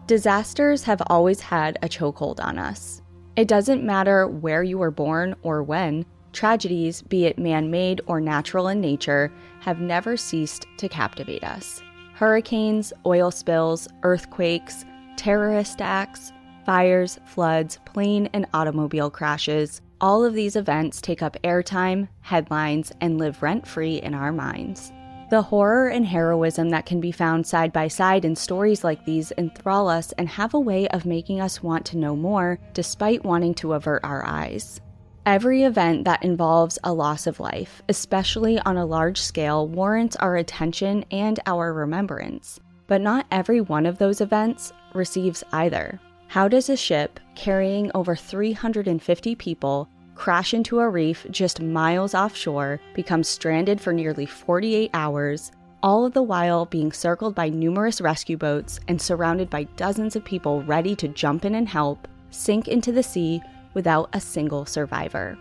Disasters have always had a chokehold on us. It doesn't matter where you were born or when, tragedies, be it man-made or natural in nature, have never ceased to captivate us. Hurricanes, oil spills, earthquakes, terrorist acts, fires, floods, plane and automobile crashes, all of these events take up airtime, headlines, and live rent-free in our minds. The horror and heroism that can be found side by side in stories like these enthrall us and have a way of making us want to know more, despite wanting to avert our eyes. Every event that involves a loss of life, especially on a large scale, warrants our attention and our remembrance. But not every one of those events receives either. How does a ship carrying over 350 people crash into a reef just miles offshore, become stranded for nearly 48 hours, all of the while being circled by numerous rescue boats and surrounded by dozens of people ready to jump in and help, sink into the sea without a single survivor?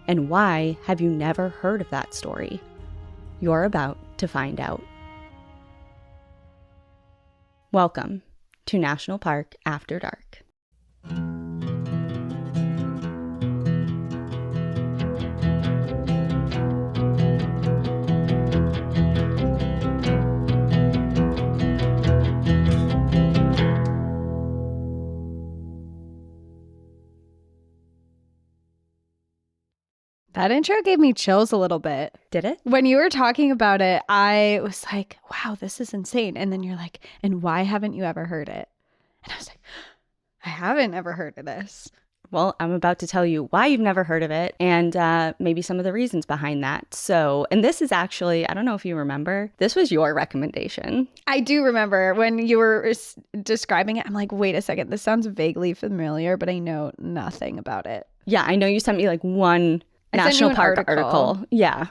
And why have you never heard of that story? You're about to find out. Welcome to National Park After Dark. That intro gave me chills a little bit. Did it? When you were talking about it, I was like, wow, this is insane. And then you're like, and why haven't you ever heard it? And I was like, I haven't ever heard of this. Well, I'm about to tell you why you've never heard of it and maybe some of the reasons behind that. So, and this is actually, I don't know if you remember, this was your recommendation. I do remember when you were describing it. I'm like, wait a second, this sounds vaguely familiar, but I know nothing about it. Yeah, I know you sent me like one National Park article. Yeah.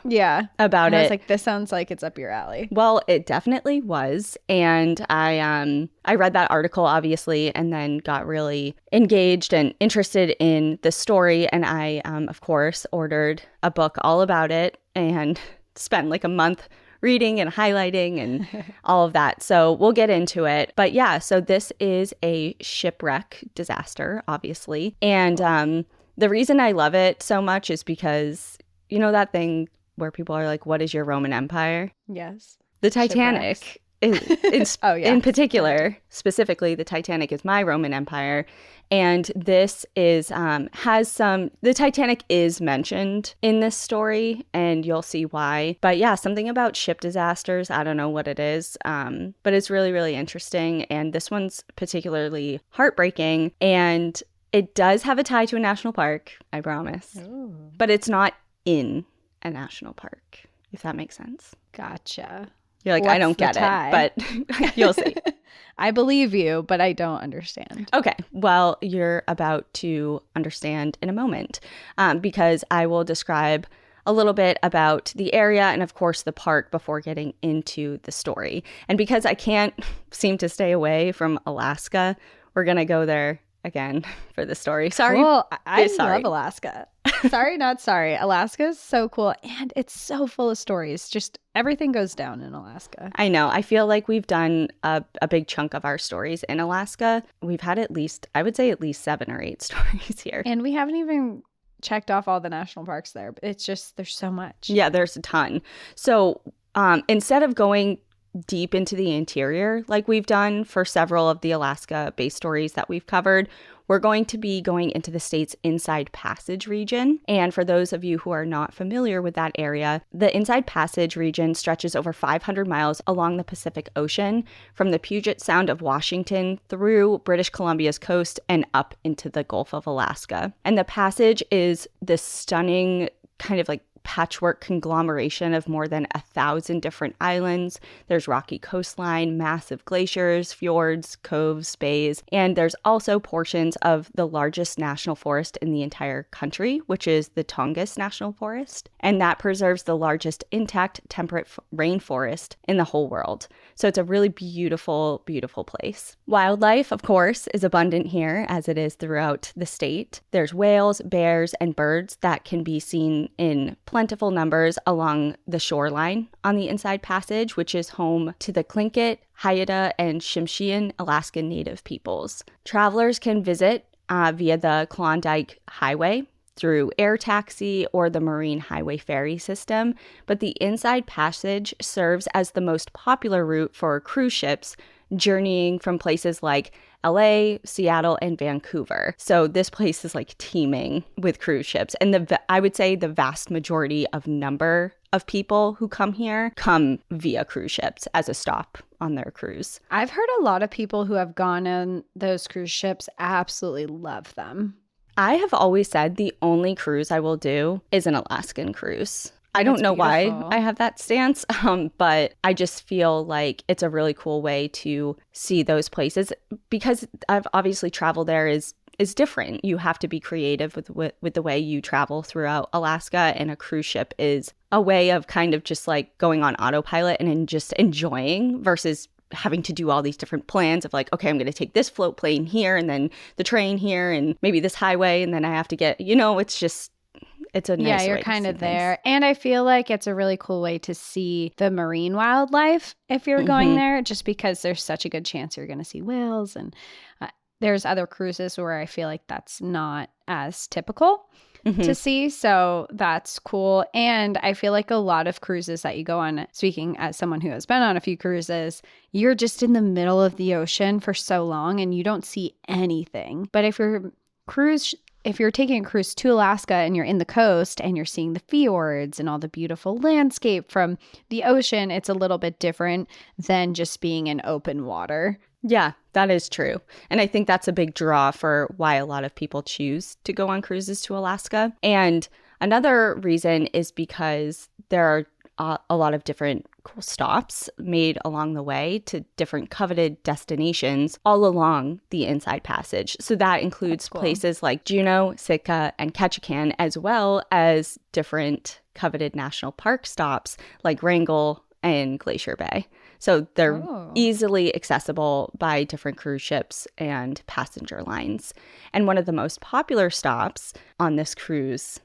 About and it. I was like, this sounds like it's up your alley. Well, it definitely was. And I read that article, obviously, and then got really engaged and interested in the story. And I, of course, ordered a book all about it and spent like a month reading and highlighting and all of that. So we'll get into it. But yeah, so this is a shipwreck disaster, obviously. And the reason I love it so much is because, you know, that thing where people are like, what is your Roman Empire? Yes. The Titanic is oh, yeah. In particular, specifically, the Titanic is my Roman Empire. And this is, the Titanic is mentioned in this story, and you'll see why. But yeah, something about ship disasters, I don't know what it is, but it's really, really interesting. And this one's particularly heartbreaking. And it does have a tie to a national park, I promise. Ooh. But it's not in a national park, if that makes sense. Gotcha. You're like, I don't get it, but you'll see. I believe you, but I don't understand. Okay, well, you're about to understand in a moment because I will describe a little bit about the area and, of course, the park before getting into the story. And because I can't seem to stay away from Alaska, we're going to go there again for the story. Sorry. Cool. I sorry. love Alaska. Sorry, not sorry. Alaska is so cool. And it's so full of stories. Just everything goes down in Alaska. I know. I feel like we've done a big chunk of our stories in Alaska. We've had I would say at least 7 or 8 stories here. And we haven't even checked off all the national parks there. It's just, there's so much. Yeah, there's a ton. So instead of going deep into the interior like we've done for several of the Alaska-based stories that we've covered, we're going to be going into the state's Inside Passage region. And for those of you who are not familiar with that area, the Inside Passage region stretches over 500 miles along the Pacific Ocean from the Puget Sound of Washington through British Columbia's coast and up into the Gulf of Alaska. And the passage is this stunning kind of like patchwork conglomeration of more than 1,000 different islands. There's rocky coastline, massive glaciers, fjords, coves, bays, and there's also portions of the largest national forest in the entire country, which is the Tongass National Forest, and that preserves the largest intact temperate rainforest in the whole world. So it's a really beautiful, beautiful place. Wildlife, of course, is abundant here, as it is throughout the state. There's whales, bears, and birds that can be seen in plentiful numbers along the shoreline on the Inside Passage, which is home to the Tlingit, Haida, and Tsimshian Alaskan Native peoples. Travelers can visit via the Klondike Highway through air taxi or the Marine Highway ferry system, but the Inside Passage serves as the most popular route for cruise ships journeying from places like LA, Seattle, and Vancouver. So this place is like teeming with cruise ships. And I would say the vast majority of number of people who come here come via cruise ships as a stop on their cruise. I've heard a lot of people who have gone on those cruise ships absolutely love them. I have always said the only cruise I will do is an Alaskan cruise. I don't know why I have that stance, but I just feel like it's a really cool way to see those places because I've obviously travel there is different. You have to be creative with the way you travel throughout Alaska, and a cruise ship is a way of kind of just like going on autopilot and just enjoying versus having to do all these different plans of like, okay, I'm going to take this float plane here and then the train here and maybe this highway and then I have to get, it's a nice way you're to kind see of there. And I feel like it's a really cool way to see the marine wildlife if you're going there, just because there's such a good chance you're going to see whales. And there's other cruises where I feel like that's not as typical to see. So that's cool. And I feel like a lot of cruises that you go on, speaking as someone who has been on a few cruises, you're just in the middle of the ocean for so long and you don't see anything. But if you're taking a cruise to Alaska and you're in the coast and you're seeing the fjords and all the beautiful landscape from the ocean, it's a little bit different than just being in open water. Yeah, that is true. And I think that's a big draw for why a lot of people choose to go on cruises to Alaska. And another reason is because there are a lot of different cool stops made along the way to different coveted destinations all along the Inside Passage. So that includes places like Juneau, Sitka, and Ketchikan, as well as different coveted national park stops like Wrangell and Glacier Bay. So they're easily accessible by different cruise ships and passenger lines. And one of the most popular stops on this cruise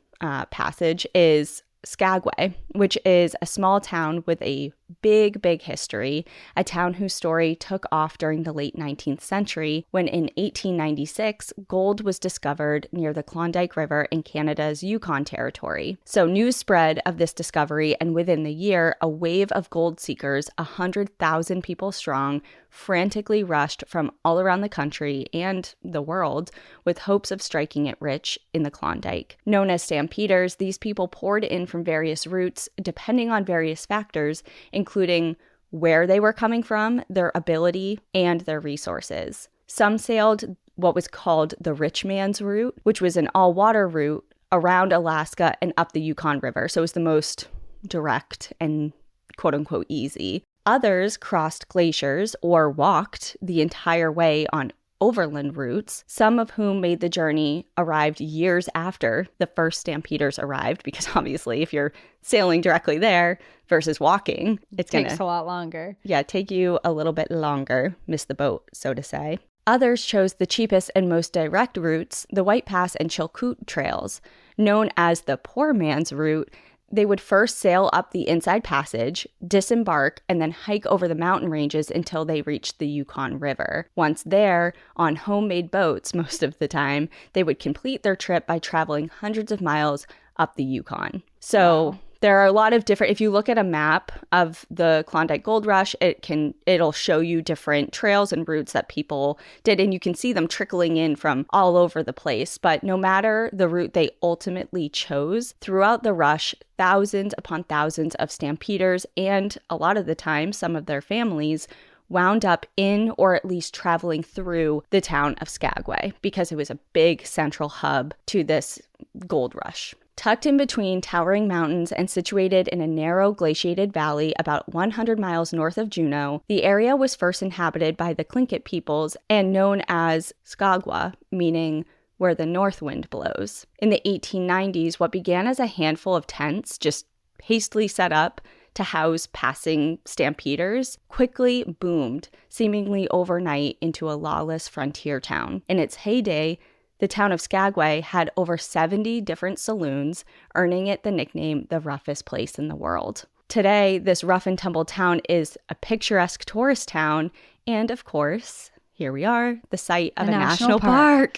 passage is Skagway, which is a small town with a big history, a town whose story took off during the late 19th century when in 1896, gold was discovered near the Klondike River in Canada's Yukon Territory. So news spread of this discovery, and within the year, a wave of gold seekers, 100,000 people strong, frantically rushed from all around the country and the world with hopes of striking it rich in the Klondike. Known as stampeders, these people poured in from various routes, depending on various factors, including where they were coming from, their ability, and their resources. Some sailed what was called the Rich Man's Route, which was an all-water route around Alaska and up the Yukon River. So it was the most direct and quote-unquote easy. Others crossed glaciers or walked the entire way on overland routes, some of whom made the journey arrived years after the first stampeders arrived, because obviously if you're sailing directly there versus walking, it takes a lot longer. Yeah, take you a little bit longer, miss the boat, so to say. Others chose the cheapest and most direct routes, the White Pass and Chilkoot trails. Known as the poor man's route, they would first sail up the Inside Passage, disembark, and then hike over the mountain ranges until they reached the Yukon River. Once there, on homemade boats most of the time, they would complete their trip by traveling hundreds of miles up the Yukon. So there are a lot of different, if you look at a map of the Klondike Gold Rush, it'll show you different trails and routes that people did, and you can see them trickling in from all over the place. But no matter the route they ultimately chose, throughout the rush, thousands upon thousands of stampeders, and a lot of the time, some of their families, wound up in or at least traveling through the town of Skagway because it was a big central hub to this gold rush. Tucked in between towering mountains and situated in a narrow glaciated valley about 100 miles north of Juneau, the area was first inhabited by the Tlingit peoples and known as Skagwa, meaning where the north wind blows. In the 1890s, what began as a handful of tents just hastily set up to house passing stampeders quickly boomed, seemingly overnight, into a lawless frontier town. In its heyday, The town of Skagway had over 70 different saloons, earning it the nickname the roughest place in the world. Today, this rough and tumble town is a picturesque tourist town, and of course, here we are, the site of a national park.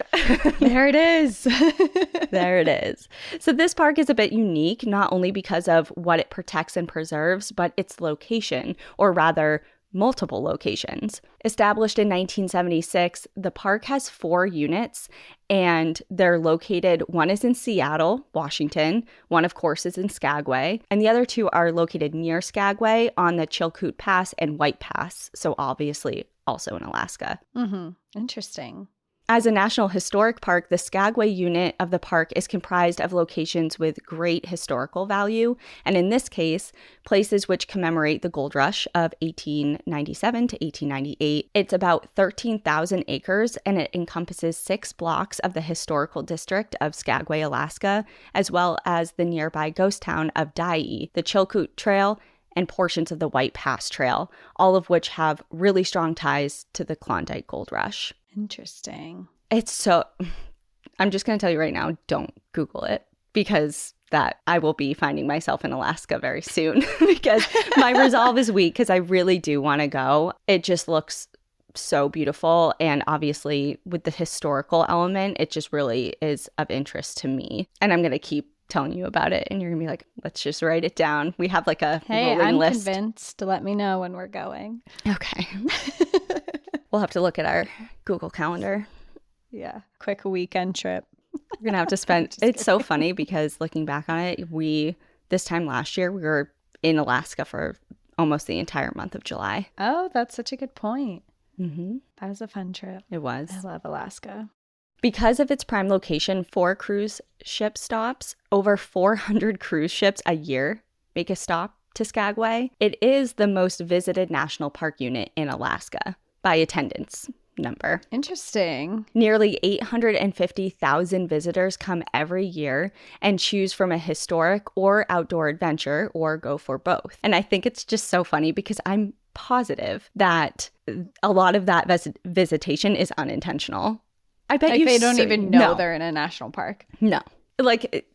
There it is. There it is. So this park is a bit unique, not only because of what it protects and preserves, but its location, or rather, multiple locations. Established in 1976, the park has 4 units, and they're located, one is in Seattle, Washington, one of course is in Skagway, and the other 2 are located near Skagway on the Chilkoot Pass and White Pass, so obviously also in Alaska. Interesting. As a National Historic Park, the Skagway unit of the park is comprised of locations with great historical value, and in this case, places which commemorate the gold rush of 1897 to 1898. It's about 13,000 acres, and it encompasses 6 blocks of the historical district of Skagway, Alaska, as well as the nearby ghost town of Dyea, the Chilkoot Trail, and portions of the White Pass Trail, all of which have really strong ties to the Klondike Gold Rush. Interesting. I'm just going to tell you right now, don't Google it, because that I will be finding myself in Alaska very soon because my resolve is weak because I really do want to go. It just looks so beautiful. And obviously with the historical element, it just really is of interest to me. And I'm going to keep telling you about it and you're gonna be like, let's just write it down. We have like a rolling list. I'm convinced. Let me know when we're going. Okay. We'll have to look at our Google Calendar. Yeah, quick weekend trip. We're gonna have to spend it's so funny because looking back on it, this time last year we were in Alaska for almost the entire month of July. Oh, that's such a good point. That was a fun trip. It was. I love Alaska. Because of its prime location for cruise ship stops, over 400 cruise ships a year make a stop to Skagway. It is the most visited national park unit in Alaska by attendance number. Interesting. Nearly 850,000 visitors come every year and choose from a historic or outdoor adventure or go for both. And I think it's just so funny because I'm positive that a lot of that visitation is unintentional. I bet like you they don't even know they're in a national park. No. Like,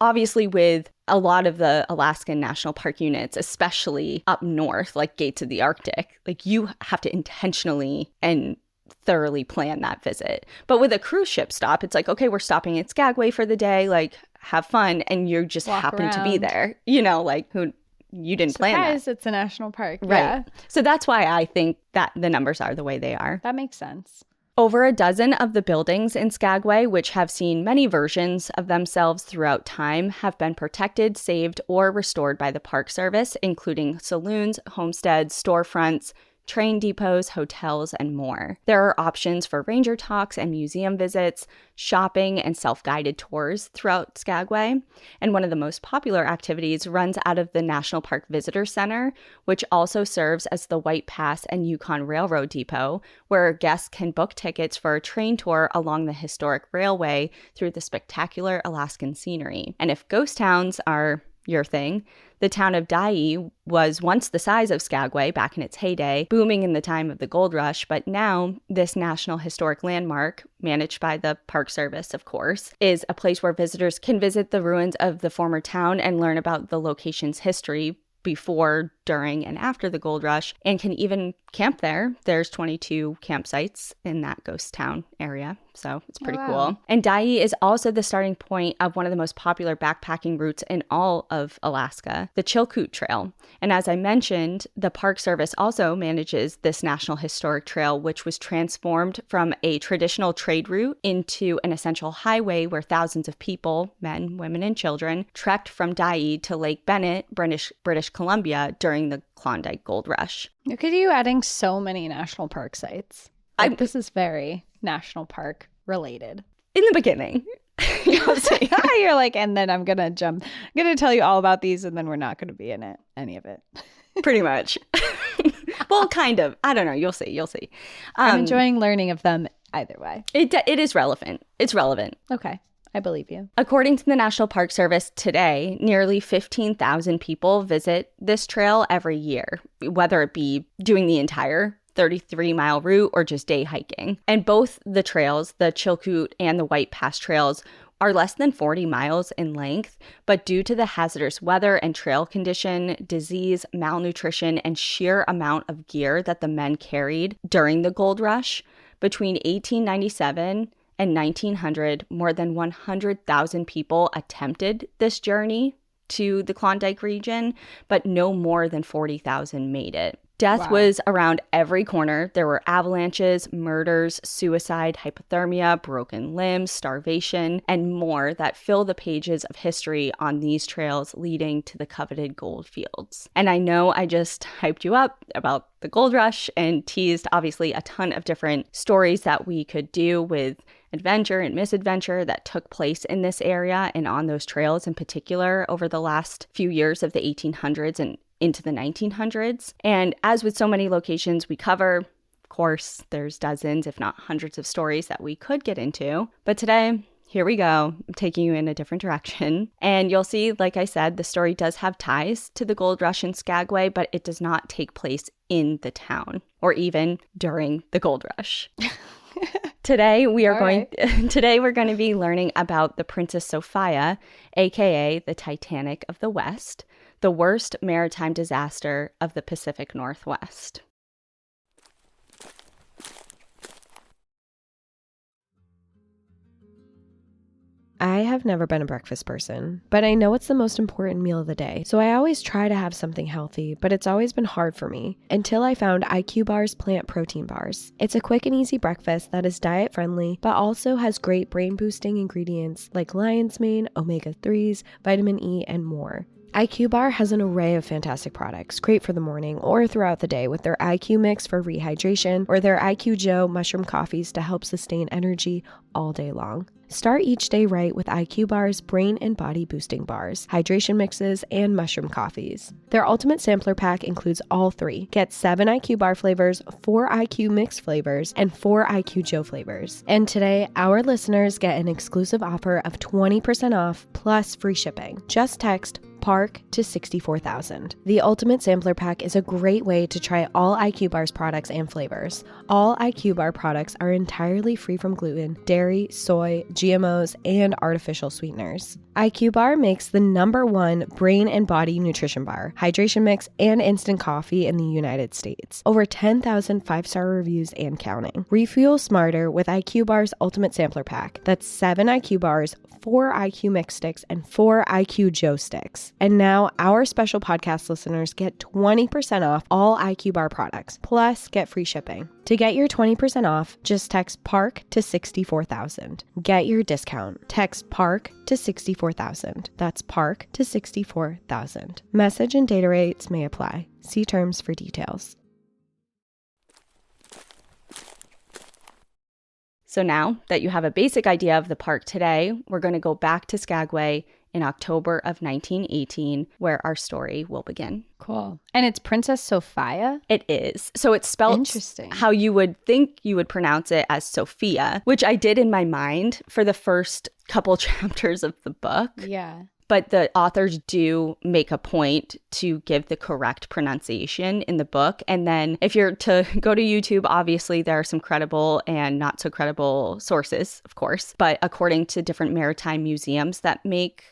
obviously with a lot of the Alaskan national park units, especially up north, like gates of the Arctic, like you have to intentionally and thoroughly plan that visit. But with a cruise ship stop, it's like, okay, we're stopping at Skagway for the day, like have fun, and you just happen to be there. You know, like you didn't plan that. Surprise, it's a national park. Right. Yeah. So that's why I think that the numbers are the way they are. That makes sense. Over a dozen of the buildings in Skagway, which have seen many versions of themselves throughout time, have been protected, saved, or restored by the Park Service, including saloons, homesteads, storefronts, train depots, hotels, and more. There are options for ranger talks and museum visits, shopping, and self-guided tours throughout Skagway. And one of the most popular activities runs out of the National Park Visitor Center, which also serves as the White Pass and Yukon Railroad Depot, where guests can book tickets for a train tour along the historic railway through the spectacular Alaskan scenery. And if ghost towns are your thing, the town of Dyea was once the size of Skagway back in its heyday, booming in the time of the gold rush, but now this National Historic Landmark, managed by the Park Service, of course, is a place where visitors can visit the ruins of the former town and learn about the location's history before, during, and after the gold rush, and can even camp there. There's 22 campsites in that ghost town area, so it's pretty cool. And Dyea is also the starting point of one of the most popular backpacking routes in all of Alaska, the Chilkoot Trail. And as I mentioned, the Park Service also manages this National Historic Trail, which was transformed from a traditional trade route into an essential highway where thousands of people, men, women, and children, trekked from Dyea to Lake Bennett, British Columbia during the Klondike Gold Rush. Look at you adding so many national park sites. This is very national park related. In the beginning. You're like, and then I'm going to tell you all about these, and then we're not going to be in any of it. Pretty much. Well, kind of. I don't know. You'll see. I'm enjoying learning of them either way. It is relevant. It's relevant. Okay. I believe you. According to the National Park Service today, nearly 15,000 people visit this trail every year, whether it be doing the entire 33-mile route or just day hiking. And both the trails, the Chilkoot and the White Pass trails, are less than 40 miles in length, but due to the hazardous weather and trail condition, disease, malnutrition, and sheer amount of gear that the men carried during the gold rush, between 1897 and 1900, more than 100,000 people attempted this journey to the Klondike region, but no more than 40,000 made it. Death was around every corner. There were avalanches, murders, suicide, hypothermia, broken limbs, starvation, and more that fill the pages of history on these trails leading to the coveted gold fields. And I know I just hyped you up about the gold rush and teased obviously a ton of different stories that we could do with adventure and misadventure that took place in this area and on those trails in particular over the last few years of the 1800s and into the 1900s. And as with so many locations we cover, of course, there's dozens, if not hundreds of stories that we could get into. But today, here we go. I'm taking you in a different direction. And you'll see, like I said, the story does have ties to the gold rush in Skagway, but it does not take place in the town or even during the gold rush. Today we're going to be learning about the Princess Sophia, aka the Titanic of the West, the worst maritime disaster of the Pacific Northwest. I have never been a breakfast person, but I know it's the most important meal of the day, so I always try to have something healthy, but it's always been hard for me until I found IQ Bar's plant protein bars. It's a quick and easy breakfast that is diet friendly, but also has great brain boosting ingredients like lion's mane, omega-3s, vitamin E, and more. IQ Bar has an array of fantastic products, great for the morning or throughout the day, with their IQ Mix for rehydration or their IQ Joe mushroom coffees to help sustain energy all day long. Start each day right with IQ Bar's brain and body boosting bars, hydration mixes, and mushroom coffees. Their ultimate sampler pack includes all three. Get 7 IQ Bar flavors, 4 IQ Mix flavors, and 4 IQ Joe flavors. And today, our listeners get an exclusive offer of 20% off plus free shipping. Just text PARK to 64,000. The Ultimate Sampler Pack is a great way to try all IQ Bar's products and flavors. All IQ Bar products are entirely free from gluten, dairy, soy, GMOs, and artificial sweeteners. IQ Bar makes the #1 brain and body nutrition bar, hydration mix, and instant coffee in the United States. Over 10,000 5-star reviews and counting. Refuel smarter with IQ Bar's Ultimate Sampler Pack. That's 7 IQ Bars, 4 IQ Mix sticks, and 4 IQ Joe sticks. And now our special podcast listeners get 20% off all IQ Bar products, plus get free shipping. To get your 20% off, just text PARK to 64,000. Get your discount. Text PARK to 64,000. That's PARK to 64,000. Message and data rates may apply. See terms for details. So now that you have a basic idea of the park today, we're going to go back to Skagway in October of 1918, where our story will begin. Cool. And it's Princess Sophia? It is. So it's spelled how you would think you would pronounce it as Sophia, which I did in my mind for the first couple chapters of the book. Yeah. But the authors do make a point to give the correct pronunciation in the book. And then if you're to go to YouTube, obviously there are some credible and not so credible sources, of course. But according to different maritime museums that make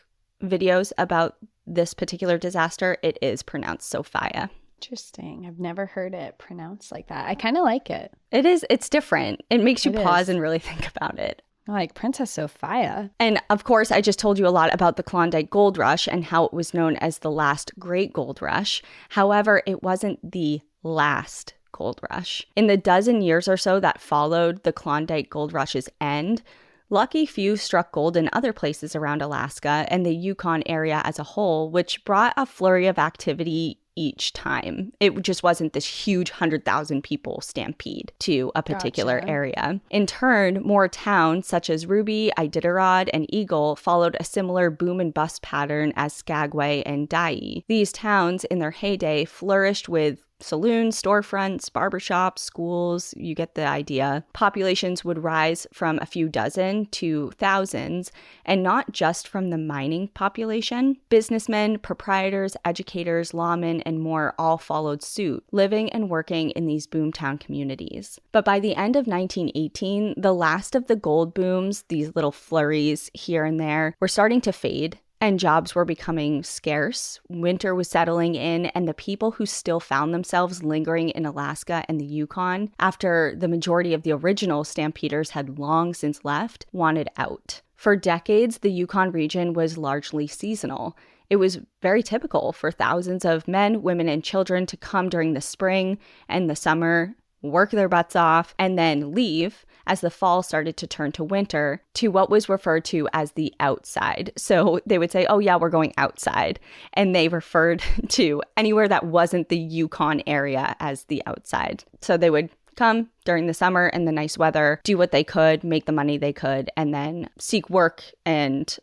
videos about this particular disaster, it is pronounced Sophia. Interesting. I've never heard it pronounced like that. I kind of like it. It is. It's different. It makes you pause and really think about it. Like Princess Sophia. And of course, I just told you a lot about the Klondike Gold Rush and how it was known as the last great gold rush. However, it wasn't the last gold rush. In the dozen years or so that followed the Klondike Gold Rush's end, lucky few struck gold in other places around Alaska and the Yukon area as a whole, which brought a flurry of activity each time. It just wasn't this huge 100,000 people stampede to a particular area. In turn, more towns such as Ruby, Iditarod, and Eagle followed a similar boom and bust pattern as Skagway and Dyea. These towns, in their heyday, flourished with saloons, storefronts, barbershops, schools, you get the idea. Populations would rise from a few dozen to thousands, and not just from the mining population. Businessmen, proprietors, educators, lawmen, and more all followed suit, living and working in these boomtown communities. But by the end of 1918, the last of the gold booms, these little flurries here and there, were starting to fade. And jobs were becoming scarce. Winter was settling in, and the people who still found themselves lingering in Alaska and the Yukon, after the majority of the original stampeders had long since left, wanted out. For decades, the Yukon region was largely seasonal. It was very typical for thousands of men, women, and children to come during the spring and the summer, work their butts off, and then leave as the fall started to turn to winter, to what was referred to as the outside. So they would say, oh yeah, we're going outside. And they referred to anywhere that wasn't the Yukon area as the outside. So they would come during the summer and the nice weather, do what they could, make the money they could, and then seek work and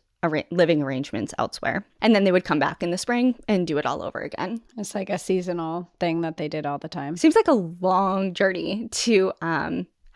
living arrangements elsewhere. And then they would come back in the spring and do it all over again. It's like a seasonal thing that they did all the time. Seems like a long journey to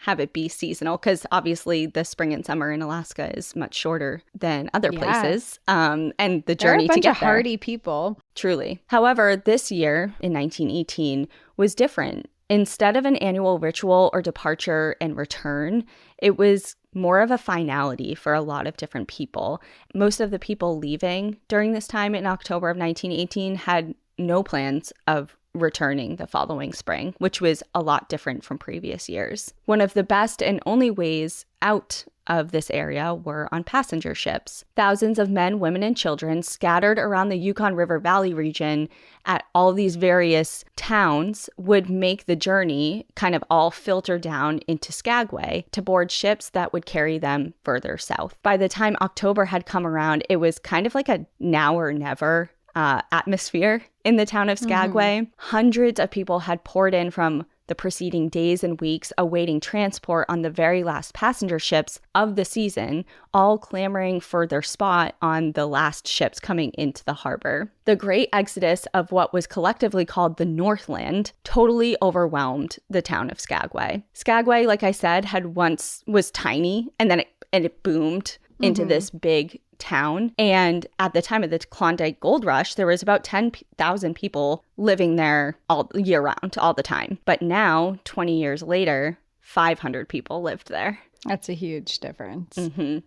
have it be seasonal, because obviously the spring and summer in Alaska is much shorter than other places. And the journey to get there. They're a bunch of hardy people. Truly. However, this year in 1918 was different. Instead of an annual ritual or departure and return, it was more of a finality for a lot of different people. Most of the people leaving during this time in October of 1918 had no plans of returning the following spring, which was a lot different from previous years. One of the best and only ways out of this area were on passenger ships. Thousands of men, women, and children scattered around the Yukon River Valley region at all these various towns would make the journey kind of all filter down into Skagway to board ships that would carry them further south. By the time October had come around, it was kind of like a now or never atmosphere in the town of Skagway. Hundreds of people had poured in from the preceding days and weeks, awaiting transport on the very last passenger ships of the season, all clamoring for their spot on the last ships coming into the harbor. The great exodus of what was collectively called the Northland totally overwhelmed the town of Skagway. Skagway, like I said, was tiny, and then it boomed into this big town. And at the time of the Klondike gold rush, there was about 10,000 people living there all year round, all the time. But now, 20 years later, 500 people lived there. That's a huge difference.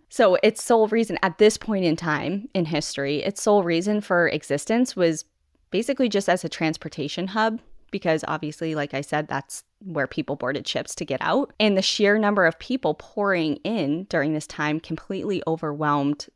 So its sole reason at this point in time in history, its sole reason for existence was basically just as a transportation hub, because obviously, like I said, that's where people boarded ships to get out. And the sheer number of people pouring in during this time completely overwhelmed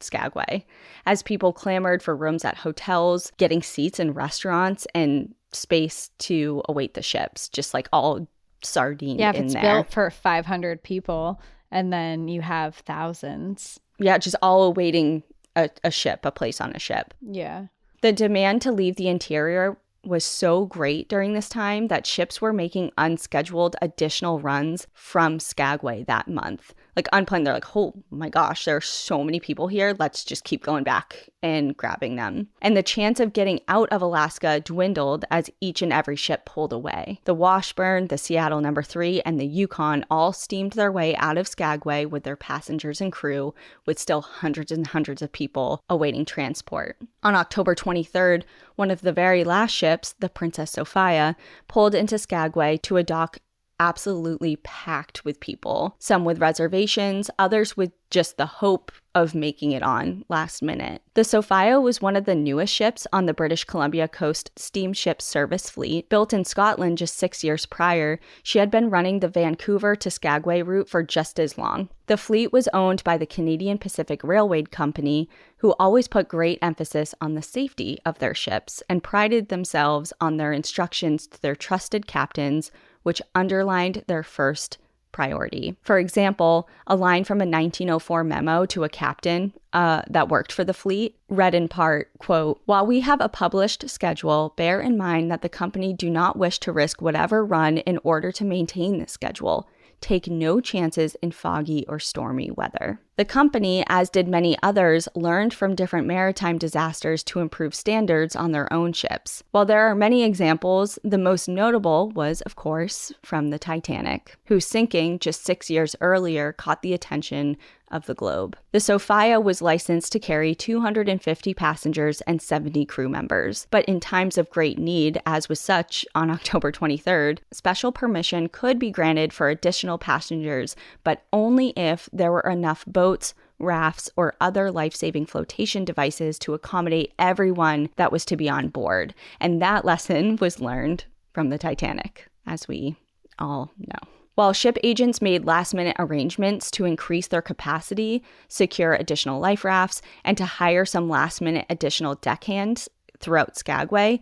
Skagway, as people clamored for rooms at hotels, getting seats in restaurants, and space to await the ships, just like all sardined in there. Yeah, if it's built for 500 people, and then you have thousands. Yeah, just all awaiting a ship, a place on a ship. Yeah. The demand to leave the interior was so great during this time that ships were making unscheduled additional runs from Skagway that month. Like unplanned, they're like, oh my gosh, there are so many people here. Let's just keep going back and grabbing them. And the chance of getting out of Alaska dwindled as each and every ship pulled away. The Washburn, the Seattle No. 3, and the Yukon all steamed their way out of Skagway with their passengers and crew, with still hundreds and hundreds of people awaiting transport. On October 23rd, one of the very last ships, the Princess Sophia, pulled into Skagway to a dock absolutely packed with people, some with reservations, others with just the hope of making it on last minute. The Sophia was one of the newest ships on the British Columbia Coast Steamship Service fleet. Built in Scotland just 6 years prior, she had been running the Vancouver to Skagway route for just as long. The fleet was owned by the Canadian Pacific Railway Company, who always put great emphasis on the safety of their ships and prided themselves on their instructions to their trusted captains, which underlined their first priority. For example, a line from a 1904 memo to a captain that worked for the fleet read in part, quote, "While we have a published schedule, bear in mind that the company do not wish to risk whatever run in order to maintain this schedule. Take no chances in foggy or stormy weather." The company, as did many others, learned from different maritime disasters to improve standards on their own ships. While there are many examples, the most notable was, of course, from the Titanic, whose sinking just 6 years earlier caught the attention of the globe. The Sophia was licensed to carry 250 passengers and 70 crew members, but in times of great need, as was such on October 23rd, special permission could be granted for additional passengers, but only if there were enough boats, rafts, or other life-saving flotation devices to accommodate everyone that was to be on board. And that lesson was learned from the Titanic, as we all know. While ship agents made last-minute arrangements to increase their capacity, secure additional life rafts, and to hire some last-minute additional deckhands throughout Skagway,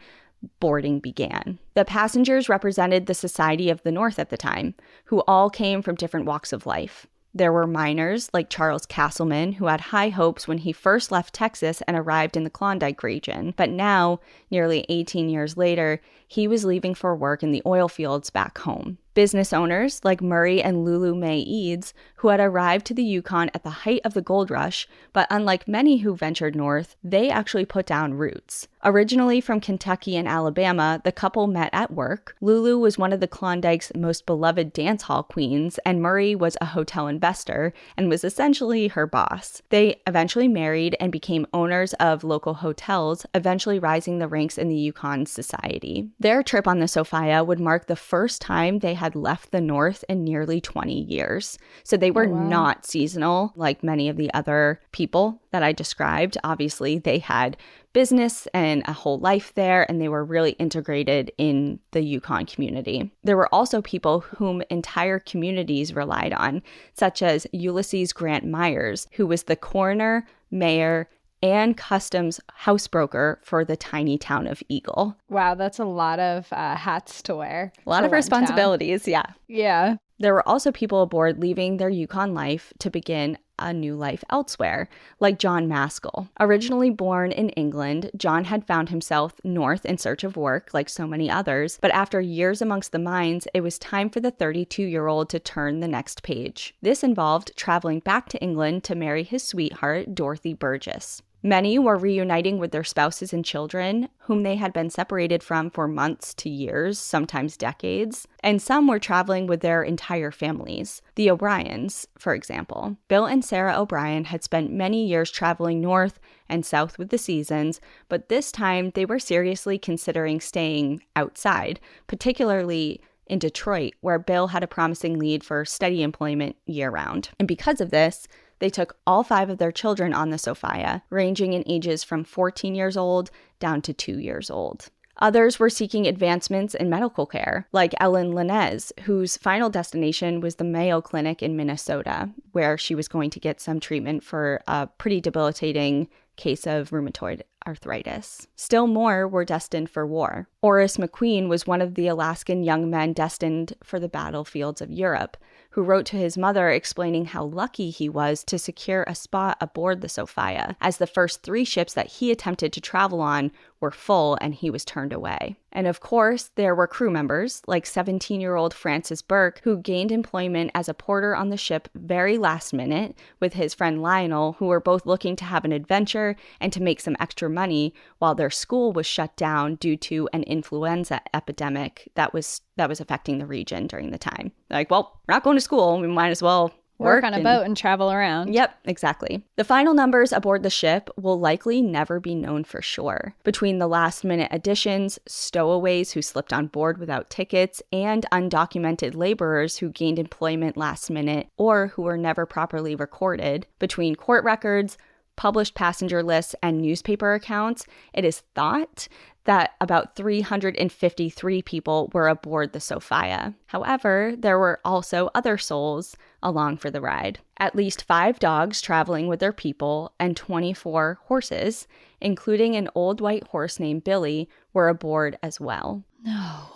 boarding began. The passengers represented the Society of the North at the time, who all came from different walks of life. There were miners like Charles Castleman, who had high hopes when he first left Texas and arrived in the Klondike region. But now, nearly 18 years later, he was leaving for work in the oil fields back home. Business owners like Murray and Lulu Mae Eads, who had arrived to the Yukon at the height of the gold rush, but unlike many who ventured north, they actually put down roots. Originally from Kentucky and Alabama, the couple met at work. Lulu was one of the Klondike's most beloved dance hall queens, and Murray was a hotel investor and was essentially her boss. They eventually married and became owners of local hotels, eventually rising the ranks in the Yukon society. Their trip on the Sophia would mark the first time they had left the north in nearly 20 years. So they were not seasonal like many of the other people that I described. Obviously, they had business and a whole life there, and they were really integrated in the Yukon community. There were also people whom entire communities relied on, such as Ulysses Grant Myers, who was the coroner, mayor, and customs housebroker for the tiny town of Eagle. Wow, that's a lot of hats to wear. A lot of responsibilities, yeah. Yeah. There were also people aboard leaving their Yukon life to begin a new life elsewhere, like John Maskell. Originally born in England, John had found himself north in search of work, like so many others, but after years amongst the mines, it was time for the 32-year-old to turn the next page. This involved traveling back to England to marry his sweetheart, Dorothy Burgess. Many were reuniting with their spouses and children, whom they had been separated from for months to years, sometimes decades, and some were traveling with their entire families. The O'Briens, for example. Bill and Sarah O'Brien had spent many years traveling north and south with the seasons, but this time they were seriously considering staying outside, particularly in Detroit, where Bill had a promising lead for steady employment year-round. And because of this, they took all 5 of their children on the Sophia, ranging in ages from 14 years old down to 2 years old. Others were seeking advancements in medical care, like Ellen Linez, whose final destination was the Mayo Clinic in Minnesota, where she was going to get some treatment for a pretty debilitating case of rheumatoid arthritis. Still more were destined for war. Oris McQueen was one of the Alaskan young men destined for the battlefields of Europe, who wrote to his mother explaining how lucky he was to secure a spot aboard the Sophia, as the first 3 ships that he attempted to travel on were full and he was turned away. And of course, there were crew members, like 17-year-old Francis Burke, who gained employment as a porter on the ship very last minute with his friend Lionel, who were both looking to have an adventure and to make some extra money while their school was shut down due to an influenza epidemic that was affecting the region during the time. Like, well, we're not going to school. We might as well work on a boat and travel around. Yep, exactly. The final numbers aboard the ship will likely never be known for sure. Between the last-minute additions, stowaways who slipped on board without tickets, and undocumented laborers who gained employment last minute or who were never properly recorded, between court records, published passenger lists, and newspaper accounts, it is thought that about 353 people were aboard the Sophia. However, there were also other souls along for the ride. At least 5 dogs traveling with their people and 24 horses, including an old white horse named Billy, were aboard as well. No.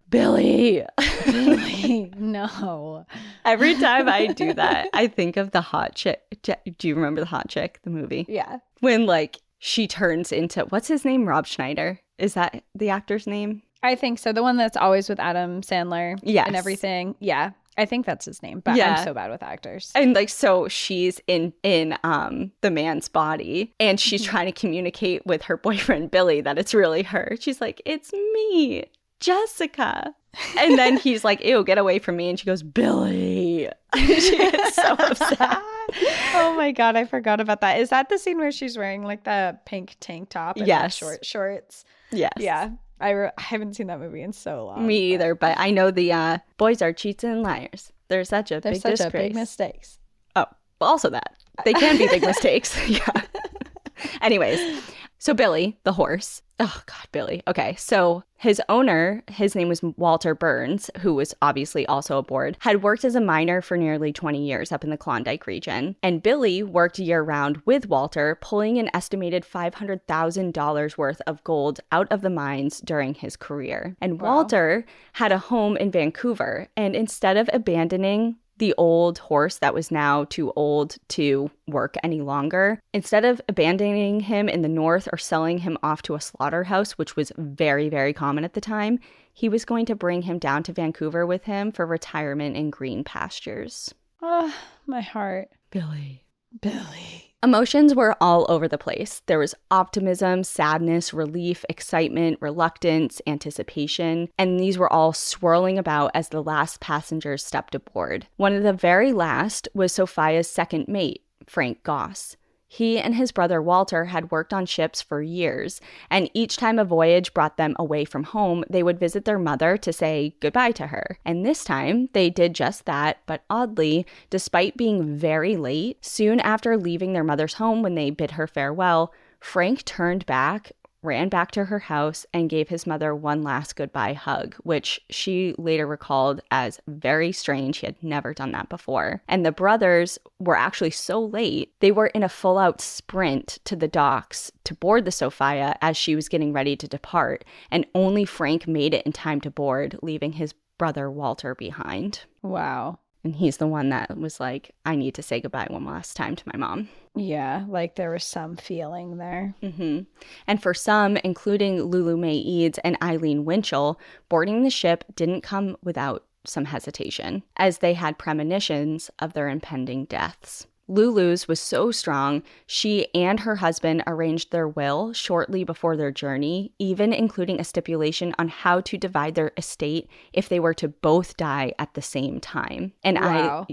Billy! Billy, no. Every time I do that, I think of the hot chick. Do you remember the hot chick, the movie? Yeah. When, like, she turns into, what's his name? Rob Schneider. Is that the actor's name? I think so. The one that's always with Adam Sandler. Yes. And everything. Yeah. I think that's his name, but Yeah. I'm so bad with actors. And like, so she's in the man's body, and she's trying to communicate with her boyfriend Billy that it's really her. She's like, it's me, Jessica. And then he's like, ew, get away from me. And she goes, Billy. She gets so upset. Oh my God, I forgot about that. Is that the scene where she's wearing like the pink tank top and the short shorts? Yes. Yeah. I haven't seen that movie in so long. Me either, but I know the boys are cheats and liars. They're such a big disgrace. Big mistakes. Oh, well, also that. They can be big mistakes. Yeah. Anyways, so Billy, the horse. Oh, God, Billy. Okay, so his owner, his name was Walter Burns, who was obviously also aboard, had worked as a miner for nearly 20 years up in the Klondike region. And Billy worked year-round with Walter, pulling an estimated $500,000 worth of gold out of the mines during his career. And Walter had a home in Vancouver, and instead of abandoning the old horse that was now too old to work any longer, instead of abandoning him in the north or selling him off to a slaughterhouse, which was very, very common at the time, he was going to bring him down to Vancouver with him for retirement in green pastures. Oh, my heart. Billy. Emotions were all over the place. There was optimism, sadness, relief, excitement, reluctance, anticipation, and these were all swirling about as the last passengers stepped aboard. One of the very last was Sophia's second mate, Frank Goss. He and his brother Walter had worked on ships for years, and each time a voyage brought them away from home, they would visit their mother to say goodbye to her. And this time, they did just that, but oddly, despite being very late, soon after leaving their mother's home when they bid her farewell, Frank turned back, ran back to her house, and gave his mother one last goodbye hug, which she later recalled as very strange. He had never done that before. And the brothers were actually so late, they were in a full-out sprint to the docks to board the Sophia as she was getting ready to depart, and only Frank made it in time to board, leaving his brother Walter behind. Wow. And he's the one that was like, I need to say goodbye one last time to my mom. Yeah, like there was some feeling there. Mm-hmm. And for some, including Lulu Mae Eads and Eileen Winchell, boarding the ship didn't come without some hesitation, as they had premonitions of their impending deaths. Lulu's was so strong, she and her husband arranged their will shortly before their journey, even including a stipulation on how to divide their estate if they were to both die at the same time. And Wow.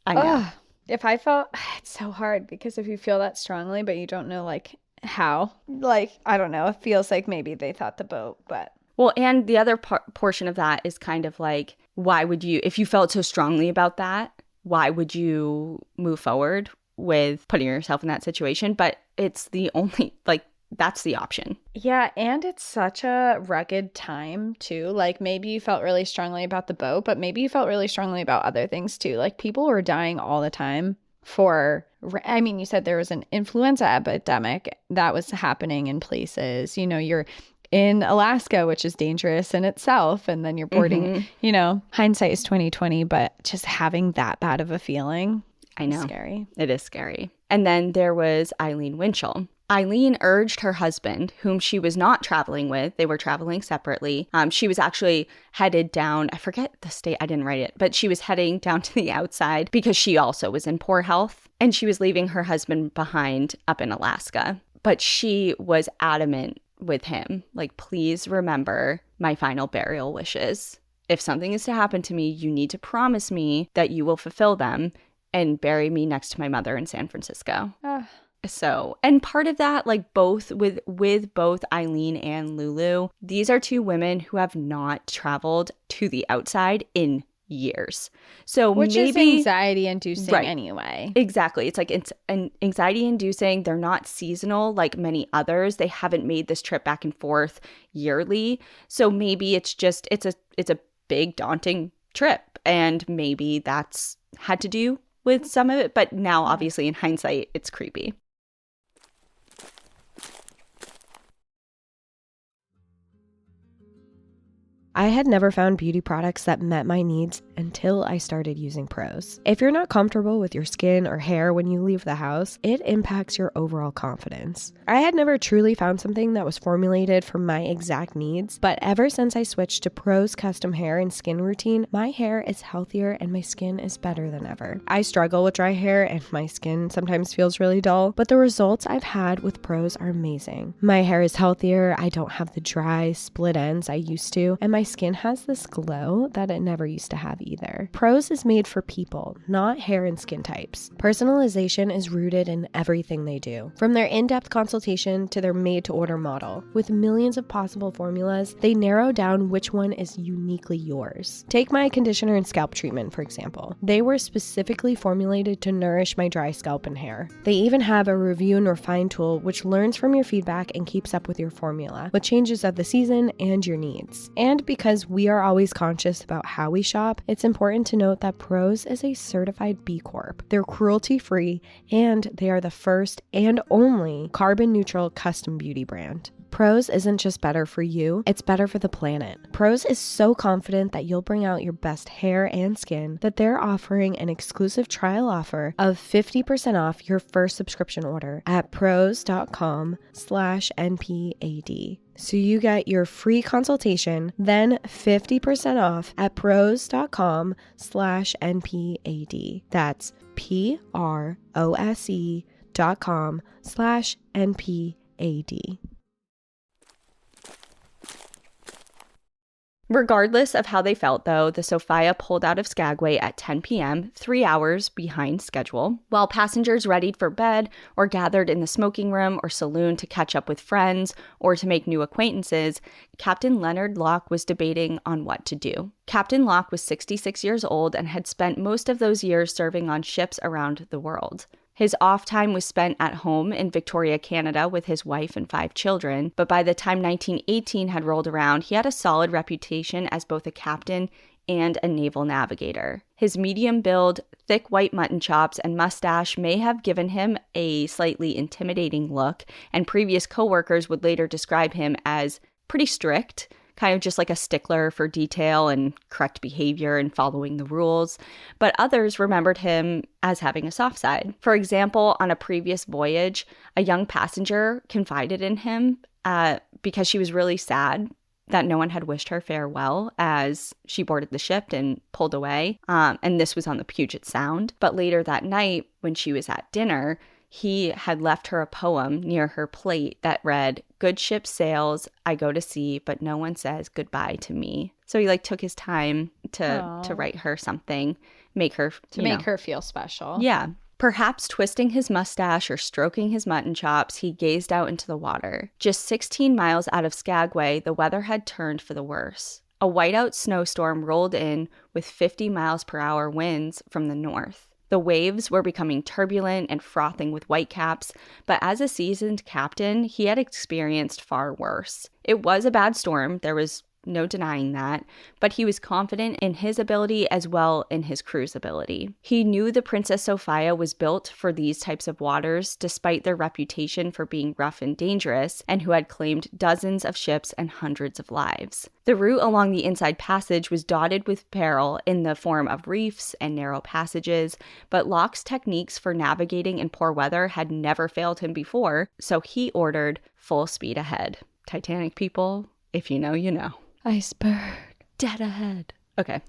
I know. Ugh. If I felt, it's so hard because if you feel that strongly, but you don't know like how, like, I don't know, it feels like maybe they thought the boat, but. Well, and the other portion of that is kind of like, why would you, if you felt so strongly about that, why would you move forward with putting yourself in that situation? But it's the only, like, that's the option. Yeah, and it's such a rugged time too. Like maybe you felt really strongly about the boat, but maybe you felt really strongly about other things too. Like people were dying all the time I mean, you said there was an influenza epidemic that was happening in places. You know, you're in Alaska, which is dangerous in itself, and then you're boarding, you know, hindsight is 2020, but just having that bad of a feeling. I know. Scary. It is scary. And then there was Eileen Winchell. Eileen urged her husband, whom she was not traveling with, they were traveling separately. She was actually headed down, I forget the state, I didn't write it, but she was heading down to the outside because she also was in poor health, and she was leaving her husband behind up in Alaska. But she was adamant with him, like, please remember my final burial wishes. If something is to happen to me, you need to promise me that you will fulfill them and bury me next to my mother in San Francisco. So, and part of that, like both with both Eileen and Lulu, these are two women who have not traveled to the outside in years. So which maybe is anxiety inducing anyway. Exactly. It's like it's an anxiety inducing. They're not seasonal like many others. They haven't made this trip back and forth yearly. So maybe it's just it's a big daunting trip, and maybe that's had to do with some of it, but now obviously in hindsight it's creepy. I had never found beauty products that met my needs until I started using Prose. If you're not comfortable with your skin or hair when you leave the house, it impacts your overall confidence. I had never truly found something that was formulated for my exact needs, but ever since I switched to Prose custom hair and skin routine, my hair is healthier and my skin is better than ever. I struggle with dry hair and my skin sometimes feels really dull, but the results I've had with Prose are amazing. My hair is healthier, I don't have the dry, split ends I used to, and my skin has this glow that it never used to have either. Prose is made for people, not hair and skin types. Personalization is rooted in everything they do, from their in-depth consultation to their made-to-order model. With millions of possible formulas, they narrow down which one is uniquely yours. Take my conditioner and scalp treatment, for example. They were specifically formulated to nourish my dry scalp and hair. They even have a review and refine tool which learns from your feedback and keeps up with your formula, with changes of the season and your needs. And because we are always conscious about how we shop, it's important to note that Prose is a certified B Corp. They're cruelty-free, and they are the first and only carbon-neutral custom beauty brand. Prose isn't just better for you, it's better for the planet. Prose is so confident that you'll bring out your best hair and skin that they're offering an exclusive trial offer of 50% off your first subscription order at prose.com/NPAD. So you get your free consultation, then 50% off at prose.com/NPAD. That's prose.com/NPAD. Regardless of how they felt, though, the Sophia pulled out of Skagway at 10 p.m., 3 hours behind schedule. While passengers readied for bed or gathered in the smoking room or saloon to catch up with friends or to make new acquaintances, Captain Leonard Locke was debating on what to do. Captain Locke was 66 years old and had spent most of those years serving on ships around the world. His off time was spent at home in Victoria, Canada with his wife and 5 children, but by the time 1918 had rolled around, he had a solid reputation as both a captain and a naval navigator. His medium build, thick white mutton chops, and mustache may have given him a slightly intimidating look, and previous coworkers would later describe him as pretty strict, kind of just like a stickler for detail and correct behavior and following the rules, but others remembered him as having a soft side. For example, on a previous voyage, a young passenger confided in him because she was really sad that no one had wished her farewell as she boarded the ship and pulled away, and this was on the Puget Sound. But later that night, when she was at dinner, he had left her a poem near her plate that read, "Good ship sails, I go to sea, but no one says goodbye to me." So he took his time to write her something, make her her feel special. Yeah. Perhaps twisting his mustache or stroking his mutton chops, he gazed out into the water. Just 16 miles out of Skagway, the weather had turned for the worse. A whiteout snowstorm rolled in with 50 miles per hour winds from the north. The waves were becoming turbulent and frothing with whitecaps, but as a seasoned captain, he had experienced far worse. It was a bad storm, there was no denying that, but he was confident in his ability as well in his crew's ability. He knew the Princess Sophia was built for these types of waters, despite their reputation for being rough and dangerous, and who had claimed dozens of ships and hundreds of lives. The route along the Inside Passage was dotted with peril in the form of reefs and narrow passages, but Locke's techniques for navigating in poor weather had never failed him before, so he ordered full speed ahead. Titanic people, if you know, you know. Iceberg. Dead ahead. Okay.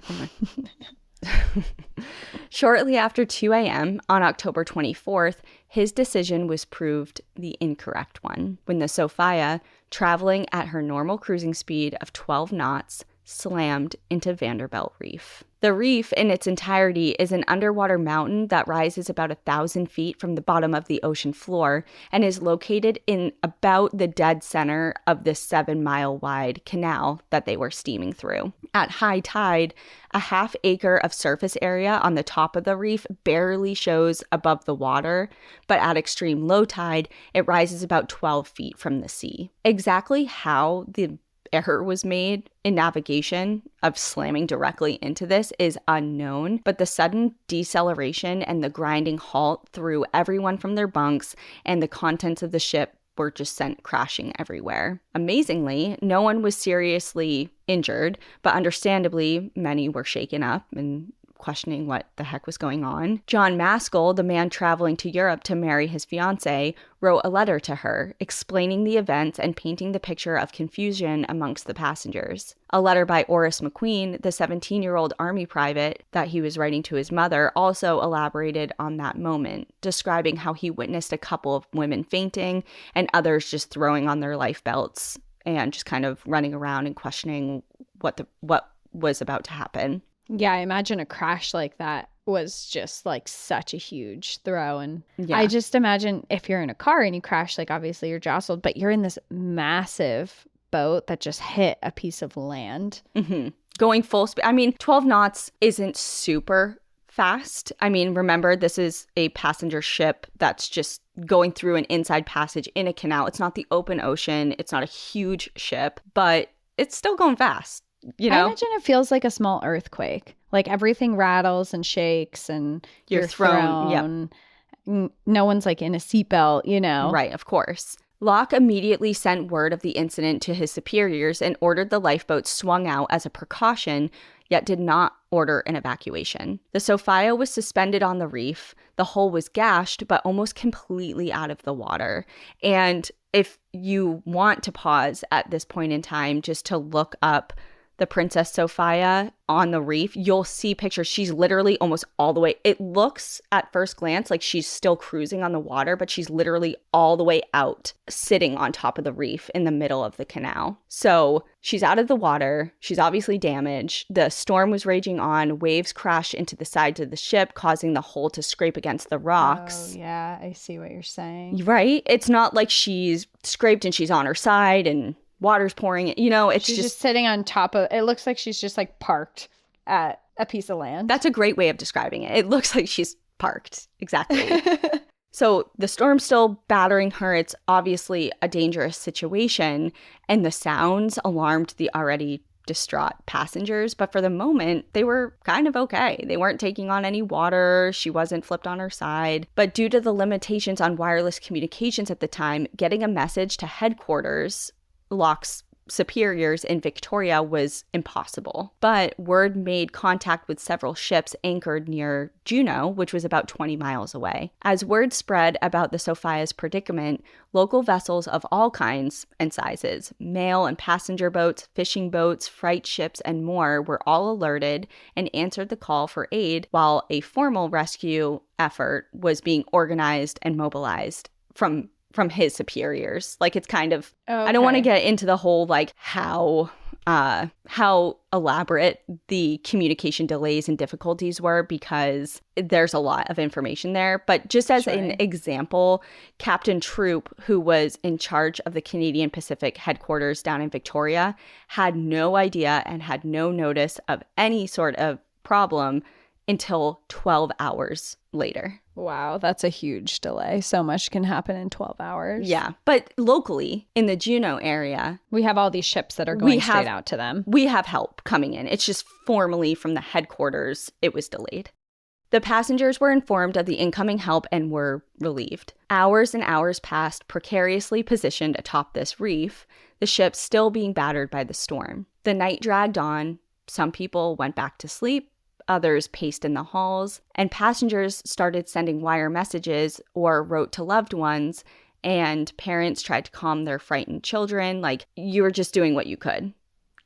Shortly after 2 a.m. on October 24th, his decision was proved the incorrect one when the Sophia, traveling at her normal cruising speed of 12 knots, slammed into Vanderbilt Reef. The reef in its entirety is an underwater mountain that rises about 1,000 feet from the bottom of the ocean floor and is located in about the dead center of this 7-mile-wide canal that they were steaming through. At high tide, a half-acre of surface area on the top of the reef barely shows above the water, but at extreme low tide, it rises about 12 feet from the sea. Exactly how the error was made in navigation of slamming directly into this is unknown, but the sudden deceleration and the grinding halt threw everyone from their bunks and the contents of the ship were just sent crashing everywhere. Amazingly, no one was seriously injured, but understandably, many were shaken up and questioning what the heck was going on. John Maskell, the man traveling to Europe to marry his fiancée, wrote a letter to her, explaining the events and painting the picture of confusion amongst the passengers. A letter by Oris McQueen, the 17-year-old Army private that he was writing to his mother, also elaborated on that moment, describing how he witnessed a couple of women fainting and others just throwing on their life belts and just kind of running around and questioning what was about to happen. Yeah, I imagine a crash like that was just like such a huge throw. And Yeah. I just imagine if you're in a car and you crash, like obviously you're jostled, but you're in this massive boat that just hit a piece of land. Mm-hmm. Going full speed. I mean, 12 knots isn't super fast. I mean, remember, this is a passenger ship that's just going through an inside passage in a canal. It's not the open ocean. It's not a huge ship, but it's still going fast. You know? I imagine it feels like a small earthquake. Like everything rattles and shakes and you're thrown. Yep. No one's like in a seatbelt, you know? Right, of course. Locke immediately sent word of the incident to his superiors and ordered the lifeboat swung out as a precaution, yet did not order an evacuation. The Sophia was suspended on the reef. The hull was gashed, but almost completely out of the water. And if you want to pause at this point in time just to look up the Princess Sophia on the reef, you'll see pictures. She's literally almost all the way. It looks at first glance like she's still cruising on the water, but she's literally all the way out, sitting on top of the reef in the middle of the canal. So she's out of the water. She's obviously damaged. The storm was raging on. Waves crashed into the sides of the ship, causing the hull to scrape against the rocks. Oh, yeah. I see what you're saying. Right? It's not like she's scraped and she's on her side and water's pouring, you know, it's she's just sitting on top of it. Looks like she's just like parked at a piece of land. That's a great way of describing it. It looks like she's parked. Exactly. So the storm's still battering her. It's obviously a dangerous situation, and the sounds alarmed the already distraught passengers. But for the moment, they were kind of okay. They weren't taking on any water. She wasn't flipped on her side. But due to the limitations on wireless communications at the time, getting a message to headquarters, Locke's superiors in Victoria, was impossible. But word made contact with several ships anchored near Juneau, which was about 20 miles away. As word spread about the Sophia's predicament, local vessels of all kinds and sizes, mail and passenger boats, fishing boats, freight ships, and more were all alerted and answered the call for aid, while a formal rescue effort was being organized and mobilized from his superiors. Like, it's kind of, okay. I don't want to get into the whole, like, how elaborate the communication delays and difficulties were, because there's a lot of information there. But just as an example, Captain Troop, who was in charge of the Canadian Pacific headquarters down in Victoria, had no idea and had no notice of any sort of problem until 12 hours later. Wow, that's a huge delay. So much can happen in 12 hours. Yeah, but locally in the Juneau area, we have all these ships that are going straight out to them. We have help coming in. It's just formally from the headquarters, it was delayed. The passengers were informed of the incoming help and were relieved. Hours and hours passed, precariously positioned atop this reef, the ship still being battered by the storm. The night dragged on. Some people went back to sleep. Others paced in the halls, and passengers started sending wire messages or wrote to loved ones, and parents tried to calm their frightened children. Like, you were just doing what you could.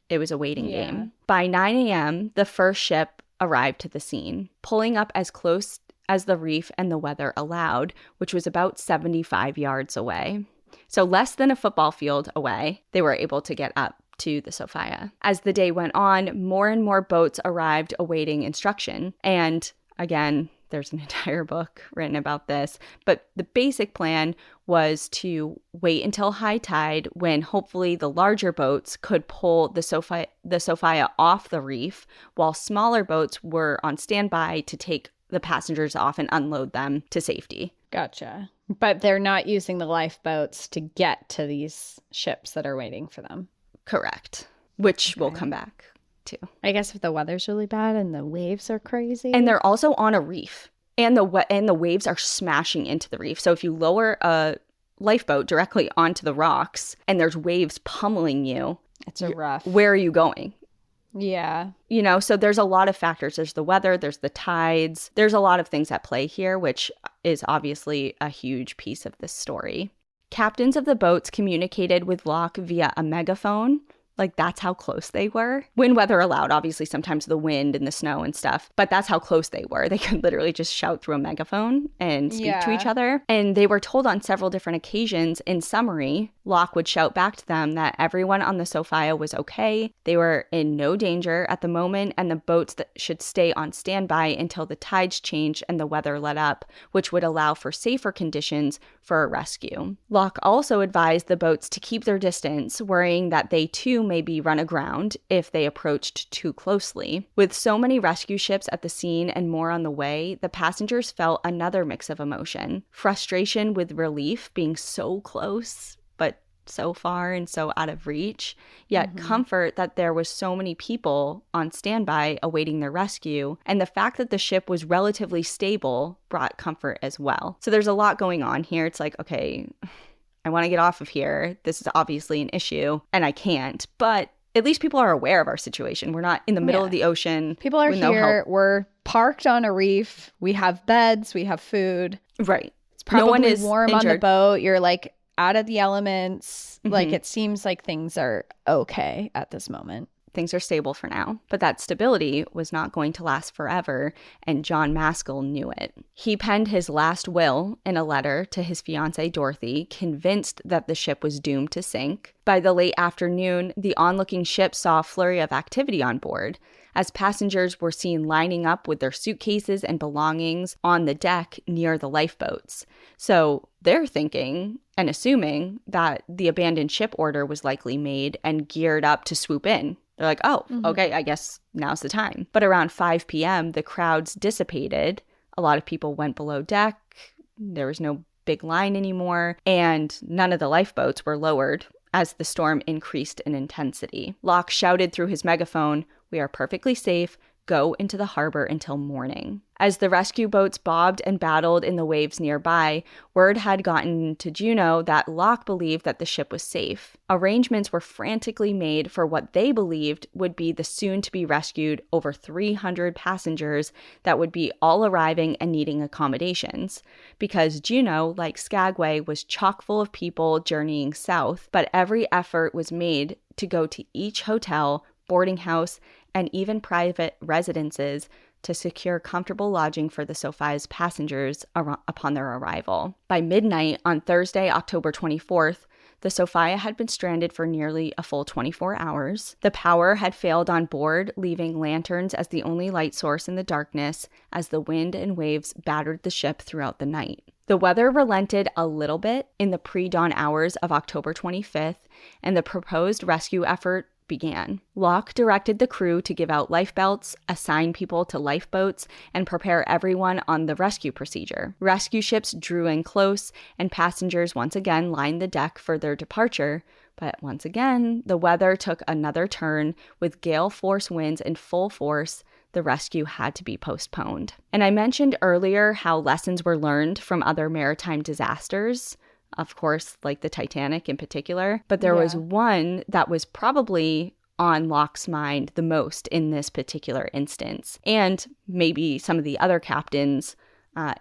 It was a waiting game. By 9 a.m., the first ship arrived to the scene, pulling up as close as the reef and the weather allowed, which was about 75 yards away. So less than a football field away, they were able to get up to the Sophia. As the day went on, more and more boats arrived awaiting instruction. And again, there's an entire book written about this, but the basic plan was to wait until high tide, when hopefully the larger boats could pull the Sophia off the reef, while smaller boats were on standby to take the passengers off and unload them to safety. Gotcha. But they're not using the lifeboats to get to these ships that are waiting for them. Correct. Which we'll come back to. I guess if the weather's really bad and the waves are crazy. And they're also on a reef. And the waves are smashing into the reef. So if you lower a lifeboat directly onto the rocks and there's waves pummeling you, It's a rough. where are you going? Yeah. You know, so there's a lot of factors. There's the weather, there's the tides. There's a lot of things at play here, which is obviously a huge piece of this story. Captains of the boats communicated with Locke via a megaphone. Like, that's how close they were. When weather allowed, obviously, sometimes the wind and the snow and stuff, but that's how close they were. They could literally just shout through a megaphone and speak to each other. And they were told on several different occasions, in summary, Locke would shout back to them that everyone on the Sophia was okay, they were in no danger at the moment, and the boats that should stay on standby until the tides changed and the weather let up, which would allow for safer conditions for a rescue. Locke also advised the boats to keep their distance, worrying that they too may be run aground if they approached too closely. With so many rescue ships at the scene and more on the way, the passengers felt another mix of emotion. Frustration with relief, being so close, but so far and so out of reach, yet comfort that there was so many people on standby awaiting their rescue, and the fact that the ship was relatively stable brought comfort as well. So there's a lot going on here. It's like, okay, I want to get off of here. This is obviously an issue, and I can't, but at least people are aware of our situation. We're not in the middle of the ocean. People are here. We're parked on a reef. We have beds. We have food. Right. It's probably no one is warm injured on the boat. You're like out of the elements. Like, it seems like things are okay at this moment. Things are stable for now, but that stability was not going to last forever, and John Maskell knew it. He penned his last will in a letter to his fiancée Dorothy, convinced that the ship was doomed to sink. By the late afternoon, the onlooking ship saw a flurry of activity on board, as passengers were seen lining up with their suitcases and belongings on the deck near the lifeboats. So they're thinking and assuming that the abandoned ship order was likely made and geared up to swoop in. They're like, oh, okay, I guess now's the time. But around 5 p.m., the crowds dissipated. A lot of people went below deck. There was no big line anymore. And none of the lifeboats were lowered as the storm increased in intensity. Locke shouted through his megaphone, "We are perfectly safe. Go into the harbor until morning." As the rescue boats bobbed and battled in the waves nearby, word had gotten to Juneau that Locke believed that the ship was safe. Arrangements were frantically made for what they believed would be the soon-to-be rescued over 300 passengers that would be all arriving and needing accommodations. Because Juneau, like Skagway, was chock full of people journeying south, but every effort was made to go to each hotel, boarding house, and even private residences to secure comfortable lodging for the Sophia's passengers upon their arrival. By midnight on Thursday, October 24th, the Sophia had been stranded for nearly a full 24 hours. The power had failed on board, leaving lanterns as the only light source in the darkness as the wind and waves battered the ship throughout the night. The weather relented a little bit in the pre-dawn hours of October 25th, and the proposed rescue effort began. Locke directed the crew to give out life belts, assign people to lifeboats, and prepare everyone on the rescue procedure. Rescue ships drew in close, and passengers once again lined the deck for their departure. But once again, the weather took another turn. With gale force winds in full force, the rescue had to be postponed. And I mentioned earlier how lessons were learned from other maritime disasters. Of course, like the Titanic in particular. But there was one that was probably on Locke's mind the most in this particular instance, and maybe some of the other captains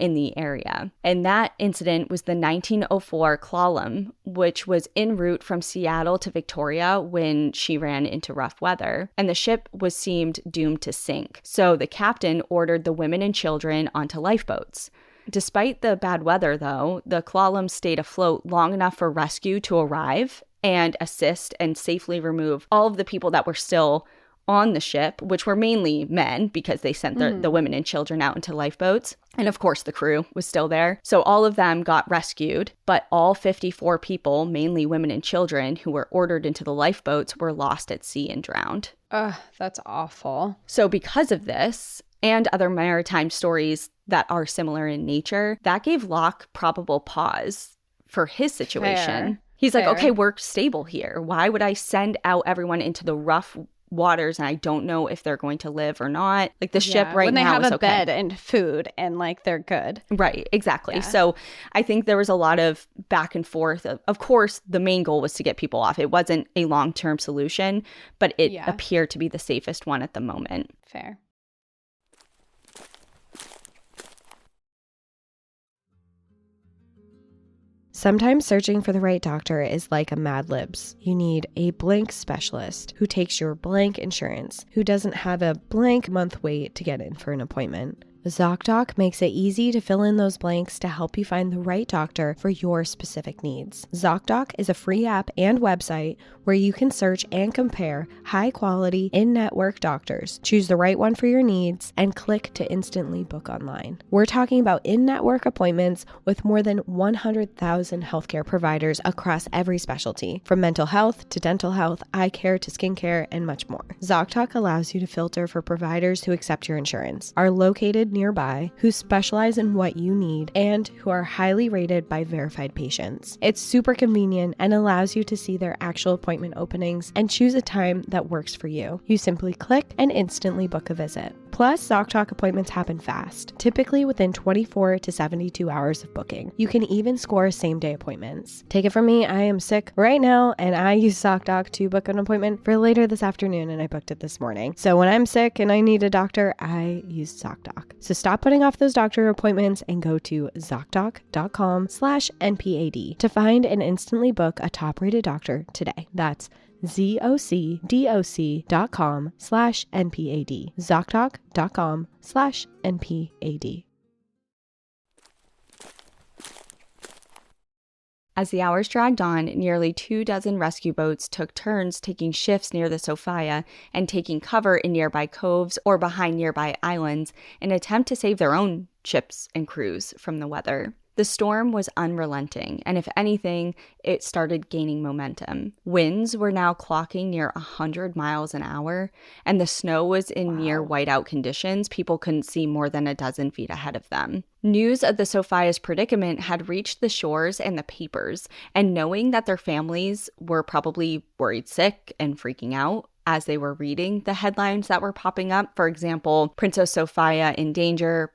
in the area. And that incident was the 1904 Klondike, which was en route from Seattle to Victoria when she ran into rough weather. And the ship was seemed doomed to sink. So the captain ordered the women and children onto lifeboats. Despite the bad weather, though, the Klondike stayed afloat long enough for rescue to arrive and assist and safely remove all of the people that were still on the ship, which were mainly men because they sent the women and children out into lifeboats. And of course, the crew was still there. So all of them got rescued, but all 54 people, mainly women and children, who were ordered into the lifeboats were lost at sea and drowned. Ugh, that's awful. So because of this, and other maritime stories that are similar in nature, that gave Locke probable pause for his situation. He's like, okay, we're stable here. Why would I send out everyone into the rough waters and I don't know if they're going to live or not. Like the ship right when they now have is a okay. bed and food and like they're good. Right, exactly. Yeah. So I think there was a lot of back and forth. Of course, the main goal was to get people off. It wasn't a long-term solution, but it appeared to be the safest one at the moment. Fair. Sometimes searching for the right doctor is like a Mad Libs. You need a blank specialist who takes your blank insurance, who doesn't have a blank month wait to get in for an appointment. ZocDoc makes it easy to fill in those blanks to help you find the right doctor for your specific needs. ZocDoc is a free app and website where you can search and compare high-quality, in-network doctors, choose the right one for your needs, and click to instantly book online. We're talking about in-network appointments with more than 100,000 healthcare providers across every specialty, from mental health to dental health, eye care to skincare, and much more. ZocDoc allows you to filter for providers who accept your insurance, are located nearby, who specialize in what you need, and who are highly rated by verified patients. It's super convenient and allows you to see their actual appointment openings and choose a time that works for you. You simply click and instantly book a visit. Plus, ZocDoc appointments happen fast, typically within 24 to 72 hours of booking. You can even score same-day appointments. Take it from me, I am sick right now, and I use ZocDoc to book an appointment for later this afternoon, and I booked it this morning. So when I'm sick and I need a doctor, I use ZocDoc. So stop putting off those doctor appointments and go to ZocDoc.com/NPAD to find and instantly book a top-rated doctor today. That's ZocDoc.com/NPAD. ZocDoc.com/NPAD. As the hours dragged on, nearly 24 rescue boats took turns taking shifts near the Sophia and taking cover in nearby coves or behind nearby islands in an attempt to save their own ships and crews from the weather. The storm was unrelenting, and if anything, it started gaining momentum. Winds were now clocking near 100 miles an hour, and the snow was in near whiteout conditions. People couldn't see more than a dozen feet ahead of them. News of the Sophia's predicament had reached the shores and the papers, and knowing that their families were probably worried sick and freaking out as they were reading the headlines that were popping up, for example, Princess Sophia in danger,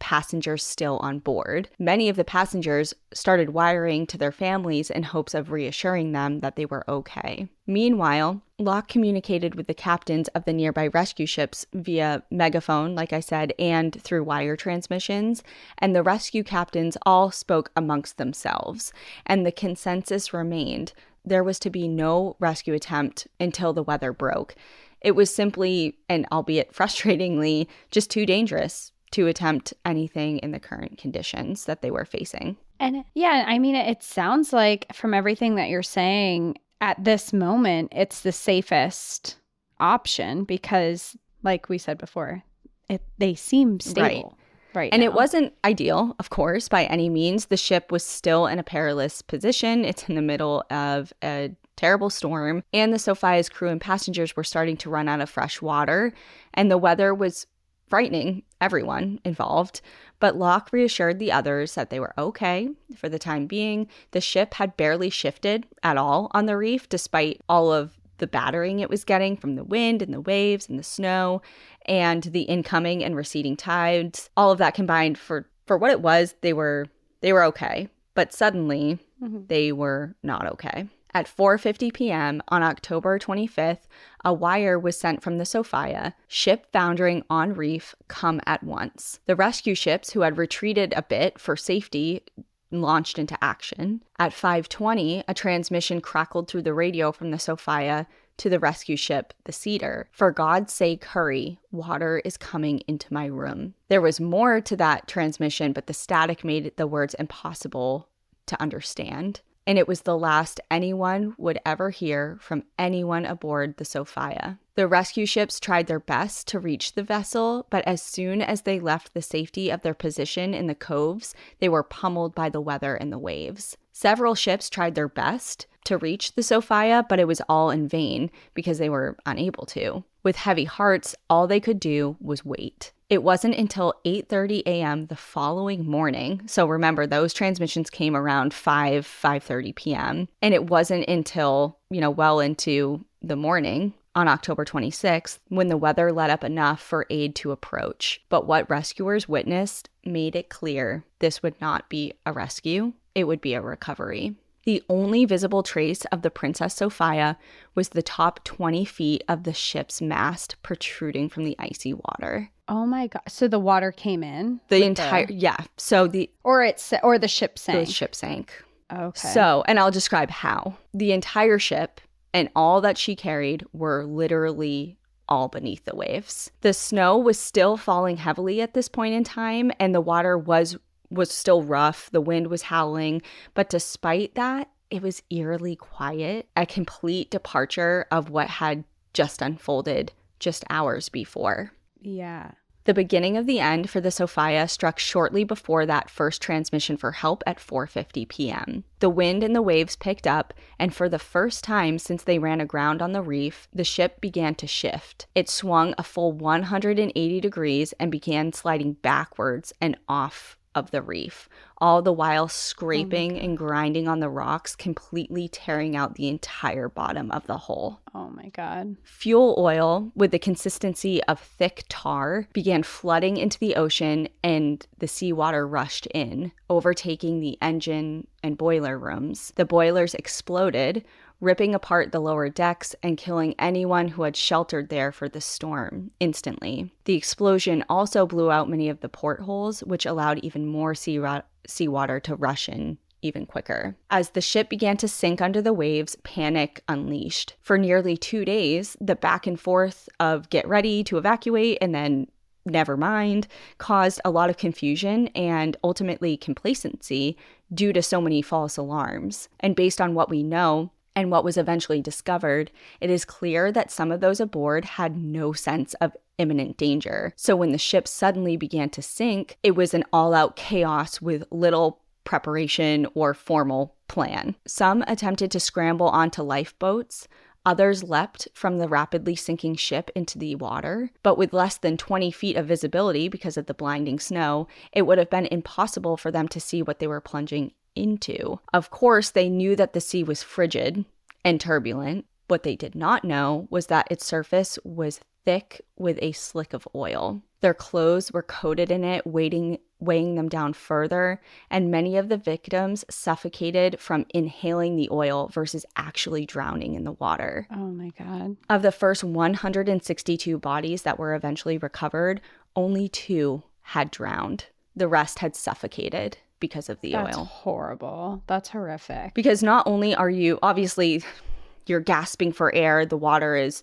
passengers still on board. Many of the passengers started wiring to their families in hopes of reassuring them that they were okay. Meanwhile, Locke communicated with the captains of the nearby rescue ships via megaphone, like I said, and through wire transmissions, and the rescue captains all spoke amongst themselves, and the consensus remained. There was to be no rescue attempt until the weather broke. It was simply, and albeit frustratingly, just too dangerous to attempt anything in the current conditions that they were facing. And yeah, I mean, it sounds like from everything that you're saying at this moment, it's the safest option because, like we said before, they seem stable. Right. And now. It wasn't ideal, of course, by any means. The ship was still in a perilous position. It's in the middle of a terrible storm, and the Sophia's crew and passengers were starting to run out of fresh water, and the weather was frightening everyone involved. But Locke reassured the others that they were okay for the time being. The ship had barely shifted at all on the reef, despite all of the battering it was getting from the wind and the waves and the snow and the incoming and receding tides. All of that combined, for what it was, they were okay. But suddenly, they were not okay. At 4:50 p.m. on October 25th, a wire was sent from the Sophia. Ship foundering on reef, come at once. The rescue ships, who had retreated a bit for safety, launched into action. At 5:20, a transmission crackled through the radio from the Sophia to the rescue ship, the Cedar. For God's sake, hurry. Water is coming into my room. There was more to that transmission, but the static made the words impossible to understand. And it was the last anyone would ever hear from anyone aboard the Sophia. The rescue ships tried their best to reach the vessel, but as soon as they left the safety of their position in the coves, they were pummeled by the weather and the waves. Several ships tried their best to reach the Sophia, but it was all in vain because they were unable to. With heavy hearts, all they could do was wait. It wasn't until 8:30 a.m. the following morning. So remember, those transmissions came around 5:30 p.m. And it wasn't until, well into the morning on October 26th when the weather let up enough for aid to approach. But what rescuers witnessed made it clear this would not be a rescue, it would be a recovery. The only visible trace of the Princess Sophia was the top 20 feet of the ship's mast protruding from the icy water. Oh my God. So the water came in? Yeah. So or the ship sank? The ship sank. Okay. So, and I'll describe how. The entire ship and all that she carried were literally all beneath the waves. The snow was still falling heavily at this point in time, and the water was still rough. The wind was howling. But despite that, it was eerily quiet, a complete departure of what had just unfolded just hours before. Yeah. The beginning of the end for the Sophia struck shortly before that first transmission for help at 4:50 p.m. The wind and the waves picked up, and for the first time since they ran aground on the reef, the ship began to shift. It swung a full 180 degrees and began sliding backwards and off of the reef, all the while scraping and grinding on the rocks, completely tearing out the entire bottom of the hull. Oh my God. Fuel oil with the consistency of thick tar began flooding into the ocean, and the seawater rushed in, overtaking the engine and boiler rooms. The boilers exploded, ripping apart the lower decks and killing anyone who had sheltered there for the storm instantly. The explosion also blew out many of the portholes, which allowed even more seawater to rush in even quicker. As the ship began to sink under the waves, panic unleashed. For nearly 2 days, the back and forth of get ready to evacuate and then never mind caused a lot of confusion and ultimately complacency due to so many false alarms. And based on what we know, and what was eventually discovered, it is clear that some of those aboard had no sense of imminent danger. So when the ship suddenly began to sink, it was an all-out chaos with little preparation or formal plan. Some attempted to scramble onto lifeboats. Others leapt from the rapidly sinking ship into the water. But with less than 20 feet of visibility because of the blinding snow, it would have been impossible for them to see what they were plunging into. Of course, they knew that the sea was frigid and turbulent. What they did not know was that its surface was thick with a slick of oil. Their clothes were coated in it, weighing them down further, and many of the victims suffocated from inhaling the oil versus actually drowning in the water. Oh my God. Of the first 162 bodies that were eventually recovered, only 2 had drowned. The rest had suffocated because of the oil. That's horrible. That's horrific. Because not only are you, obviously, you're gasping for air, the water is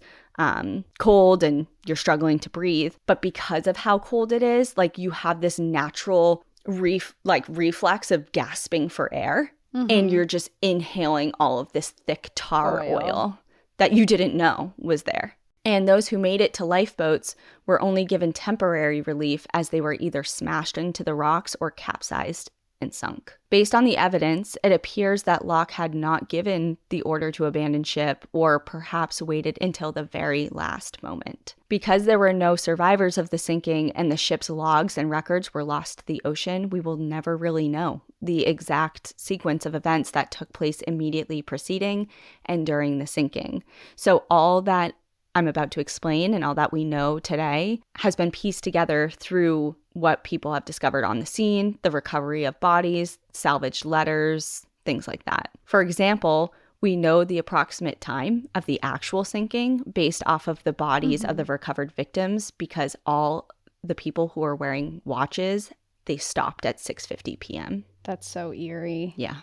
cold and you're struggling to breathe, but because of how cold it is, like you have this natural reflex of gasping for air, and you're just inhaling all of this thick tar oil that you didn't know was there. And those who made it to lifeboats were only given temporary relief as they were either smashed into the rocks or capsized and sunk. Based on the evidence, it appears that Locke had not given the order to abandon ship or perhaps waited until the very last moment. Because there were no survivors of the sinking and the ship's logs and records were lost to the ocean, we will never really know the exact sequence of events that took place immediately preceding and during the sinking. So all that I'm about to explain and all that we know today has been pieced together through what people have discovered on the scene, the recovery of bodies, salvaged letters, things like that. For example, we know the approximate time of the actual sinking based off of the bodies of the recovered victims because all the people who were wearing watches, they stopped at 6:50 p.m. That's so eerie. Yeah,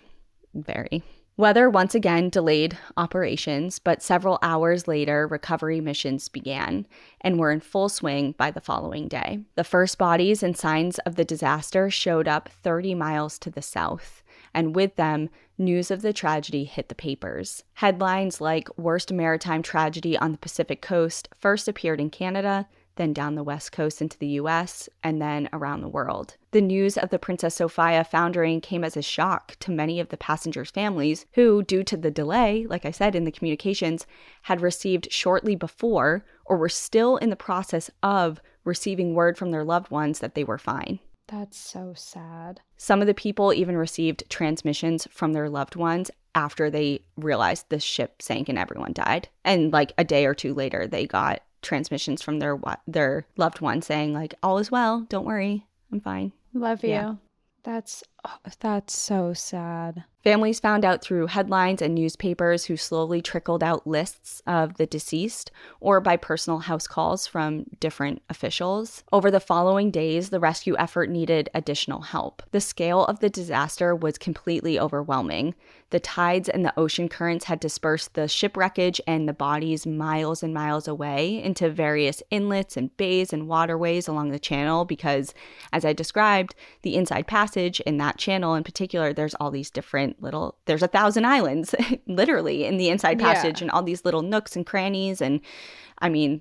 very. Weather once again delayed operations, but several hours later, recovery missions began and were in full swing by the following day. The first bodies and signs of the disaster showed up 30 miles to the south, and with them, news of the tragedy hit the papers. Headlines like "Worst Maritime Tragedy on the Pacific Coast" first appeared in Canada, then down the west coast into the US, and then around the world. The news of the Princess Sophia foundering came as a shock to many of the passengers' families who, due to the delay, like I said, in the communications, had received shortly before or were still in the process of receiving word from their loved ones that they were fine. That's so sad. Some of the people even received transmissions from their loved ones after they realized the ship sank and everyone died. And like a day or two later, they got transmissions from their loved one saying like, all is well, don't worry, I'm fine. Love you. Yeah. That's so sad. Families found out through headlines and newspapers who slowly trickled out lists of the deceased or by personal house calls from different officials. Over the following days, the rescue effort needed additional help. The scale of the disaster was completely overwhelming. The tides and the ocean currents had dispersed the shipwreckage and the bodies miles and miles away into various inlets and bays and waterways along the channel because, as I described, the inside passage in that channel in particular, there's all these different there's 1,000 islands literally in the inside passage and all these little nooks and crannies. And I mean,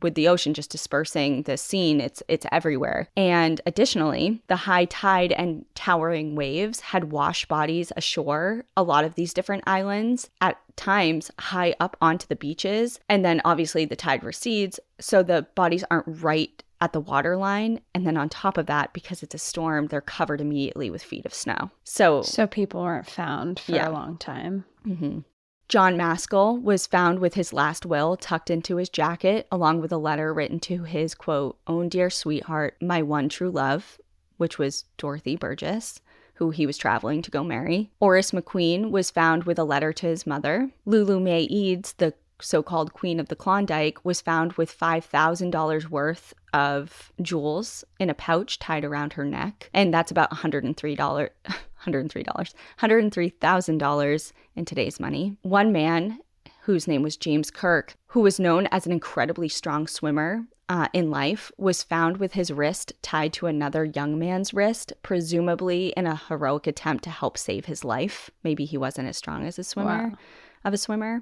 with the ocean just dispersing the scene, it's everywhere. And additionally, the high tide and towering waves had washed bodies ashore a lot of these different islands, at times high up onto the beaches. And then obviously the tide recedes, so the bodies aren't right at the waterline. And then on top of that, because it's a storm, they're covered immediately with feet of snow. So people weren't found for a long time. Mm-hmm. John Maskell was found with his last will tucked into his jacket, along with a letter written to his, quote, own dear sweetheart, my one true love, which was Dorothy Burgess, who he was traveling to go marry. Horace McQueen was found with a letter to his mother. Lulu Mae Eads, the so-called Queen of the Klondike, was found with $5,000 worth of jewels in a pouch tied around her neck. And that's about $103,000 in today's money. One man, whose name was James Kirk, who was known as an incredibly strong swimmer in life, was found with his wrist tied to another young man's wrist, presumably in a heroic attempt to help save his life. Maybe he wasn't as strong as a swimmer. Wow.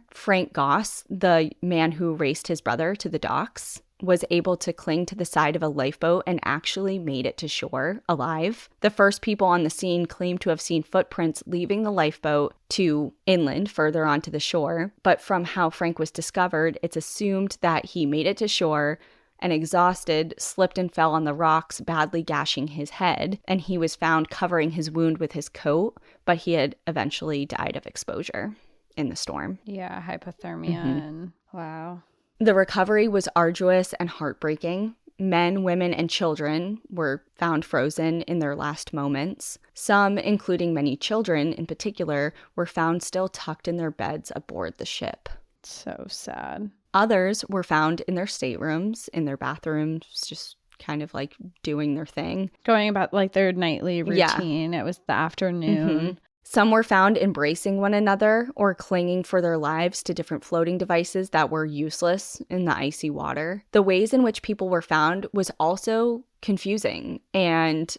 Frank Goss, the man who raced his brother to the docks, was able to cling to the side of a lifeboat and actually made it to shore alive. The first people on the scene claimed to have seen footprints leaving the lifeboat to inland further onto the shore. But from how Frank was discovered, it's assumed that he made it to shore and, exhausted, slipped and fell on the rocks, badly gashing his head. And he was found covering his wound with his coat, but he had eventually died of exposure in the storm. Yeah, hypothermia and wow. The recovery was arduous and heartbreaking. Men, women, and children were found frozen in their last moments. Some, including many children in particular, were found still tucked in their beds aboard the ship. So sad. Others were found in their staterooms, in their bathrooms, just kind of like doing their thing. Going about like their nightly routine. Yeah. It was the afternoon. Some were found embracing one another or clinging for their lives to different floating devices that were useless in the icy water. The ways in which people were found was also confusing and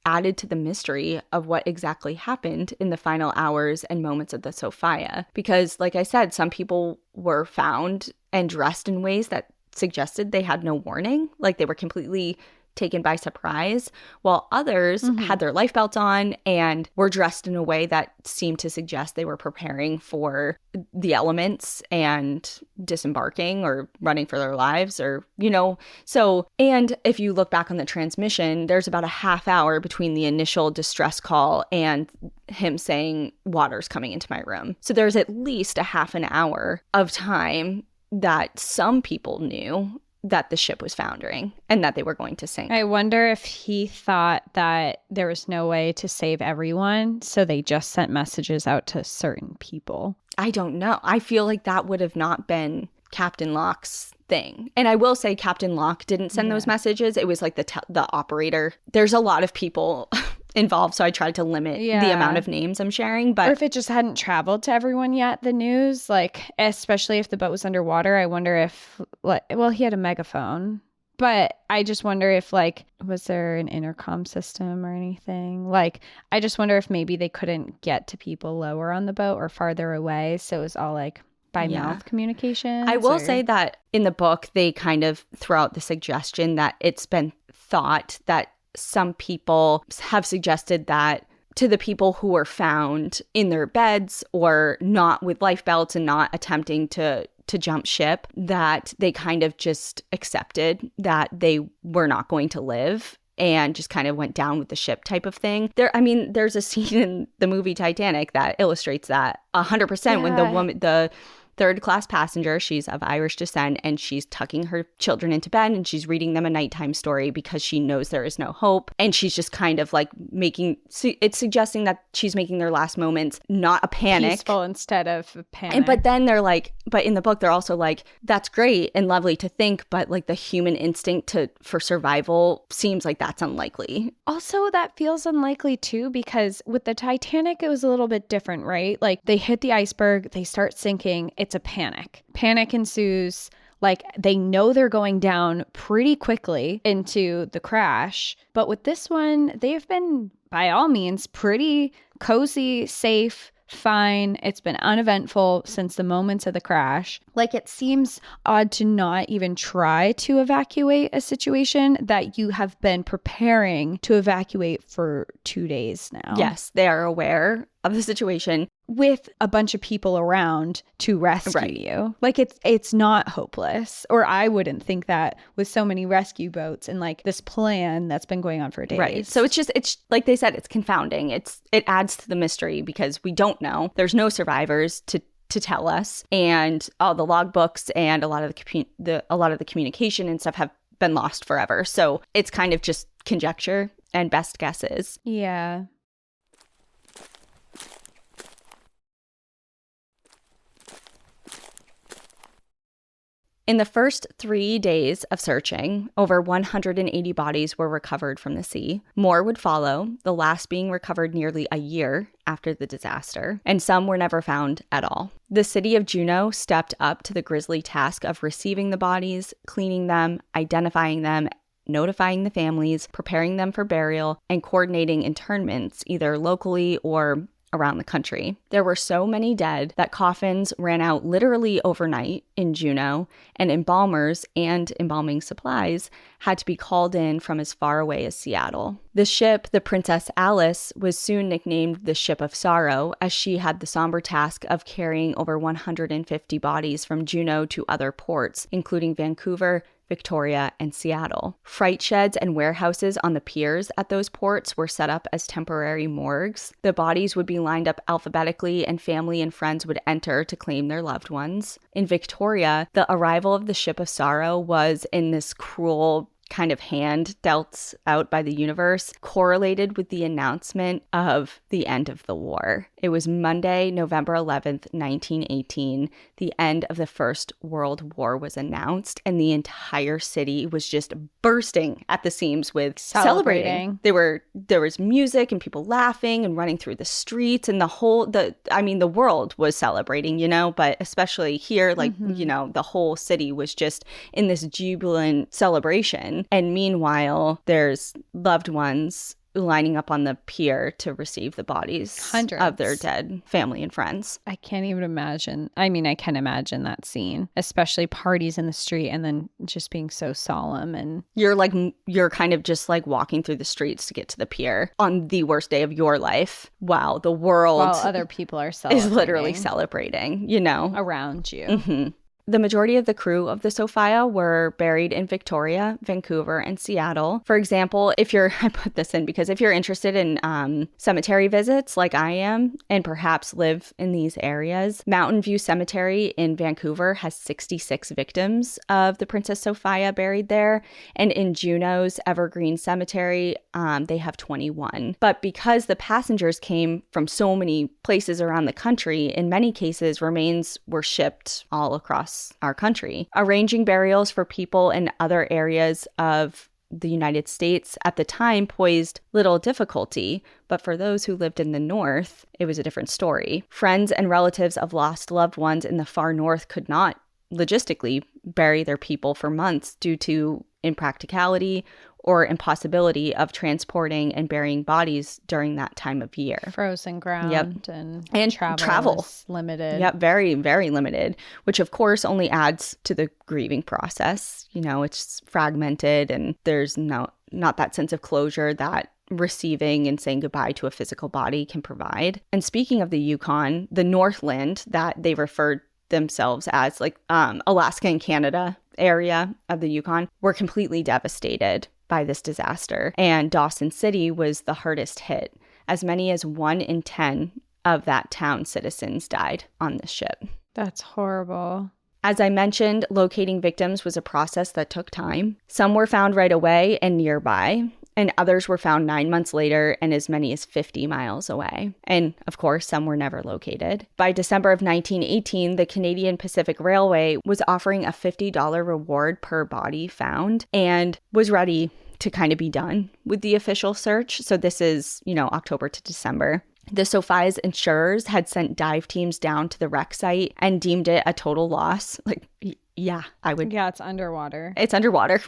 added to the mystery of what exactly happened in the final hours and moments of the Sophia. Because, like I said, some people were found and dressed in ways that suggested they had no warning, like they were completely taken by surprise, while others had their life belts on and were dressed in a way that seemed to suggest they were preparing for the elements and disembarking or running for their lives, or, you know. So, and if you look back on the transmission, there's about a half hour between the initial distress call and him saying, water's coming into my room. So there's at least a half an hour of time that some people knew that the ship was foundering and that they were going to sink. I wonder if he thought that there was no way to save everyone, so they just sent messages out to certain people. I don't know. I feel like that would have not been Captain Locke's thing. And I will say Captain Locke didn't send those messages. It was like the operator. There's a lot of people involved, so I tried to limit the amount of names I'm sharing. But or if it just hadn't traveled to everyone yet, the news, like, especially if the boat was underwater, I wonder if, well, he had a megaphone, but I just wonder if, like, was there an intercom system or anything? Like, I just wonder if maybe they couldn't get to people lower on the boat or farther away, so it was all like by mouth communication. I will say that in the book, they kind of throw out the suggestion that it's been thought that some people have suggested that to the people who were found in their beds or not with life belts and not attempting to jump ship, that they kind of just accepted that they were not going to live and just kind of went down with the ship type of thing. There's a scene in the movie Titanic that illustrates that 100% when the woman, the third class passenger, she's of Irish descent, and she's tucking her children into bed and she's reading them a nighttime story because she knows there is no hope. And she's just kind of like it's suggesting that she's making their last moments not a panic. Peaceful instead of a panic. But then they're like, but in the book, they're also like, that's great and lovely to think, but like the human instinct for survival seems like that's unlikely. Also, that feels unlikely too, because with the Titanic, it was a little bit different, right? Like they hit the iceberg, they start sinking. It's a panic. Panic ensues. Like they know they're going down pretty quickly into the crash. But with this one, they've been, by all means, pretty cozy, safe, fine. It's been uneventful since the moments of the crash. Like it seems odd to not even try to evacuate a situation that you have been preparing to evacuate for 2 days now. Yes, they are aware of the situation. With a bunch of people around to rescue you. Like it's not hopeless. Or I wouldn't think that with so many rescue boats and like this plan that's been going on for days. Right. So it's like they said, it's confounding. It adds to the mystery because we don't know. There's no survivors to tell us, and all the logbooks and a lot of the communication and stuff have been lost forever. So it's kind of just conjecture and best guesses. Yeah. In the first 3 days of searching, over 180 bodies were recovered from the sea. More would follow, the last being recovered nearly a year after the disaster, and some were never found at all. The city of Juneau stepped up to the grisly task of receiving the bodies, cleaning them, identifying them, notifying the families, preparing them for burial, and coordinating interments either locally or around the country. There were so many dead that coffins ran out literally overnight in Juneau, and embalmers and embalming supplies had to be called in from as far away as Seattle. The ship, the Princess Alice, was soon nicknamed the Ship of Sorrow, as she had the somber task of carrying over 150 bodies from Juneau to other ports, including Vancouver, Victoria, and Seattle. Freight sheds and warehouses on the piers at those ports were set up as temporary morgues. The bodies would be lined up alphabetically, and family and friends would enter to claim their loved ones. In Victoria, the arrival of the Ship of Sorrow was, in this cruel kind of hand dealt out by the universe, correlated with the announcement of the end of the war. It was Monday, November 11th, 1918. The end of the First World War was announced, and the entire city was just bursting at the seams with celebrating. There was music and people laughing and running through the streets, and the world was celebrating, but especially here, the whole city was just in this jubilant celebration. And meanwhile, there's loved ones lining up on the pier to receive the bodies of their dead family and friends. I can't even imagine. I mean, I can imagine that scene, especially parties in the street and then just being so solemn. And you're kind of just like walking through the streets to get to the pier on the worst day of your life. Wow, the world, while other people are celebrating, is literally celebrating, around you. Mm-hmm. The majority of the crew of the Sophia were buried in Victoria, Vancouver, and Seattle. For example, I put this in because if you're interested in cemetery visits like I am and perhaps live in these areas, Mountain View Cemetery in Vancouver has 66 victims of the Princess Sophia buried there. And in Juneau's Evergreen Cemetery, they have 21. But because the passengers came from so many places around the country, in many cases, remains were shipped all across our country. Arranging burials for people in other areas of the United States at the time posed little difficulty, but for those who lived in the North, it was a different story. Friends and relatives of lost loved ones in the far North could not logistically bury their people for months due to impracticality or impossibility of transporting and burying bodies during that time of year. Frozen ground. Yep. And travel is limited. Yep, very, very limited, which of course only adds to the grieving process. It's fragmented and there's not that sense of closure that receiving and saying goodbye to a physical body can provide. And speaking of the Yukon, the Northland that they referred themselves as, like Alaska and Canada area of the Yukon, were completely devastated. by this disaster, and Dawson City was the hardest hit. As many as 1 in 10 of that town's citizens died on this ship. That's horrible. As I mentioned, locating victims was a process that took time. Some were found right away and nearby, and others were found 9 months later and as many as 50 miles away. And of course, some were never located. By December of 1918, the Canadian Pacific Railway was offering a $50 reward per body found and was ready to kind of be done with the official search. So this is, October to December. The Sophia's insurers had sent dive teams down to the wreck site and deemed it a total loss. Yeah, it's underwater. It's underwater.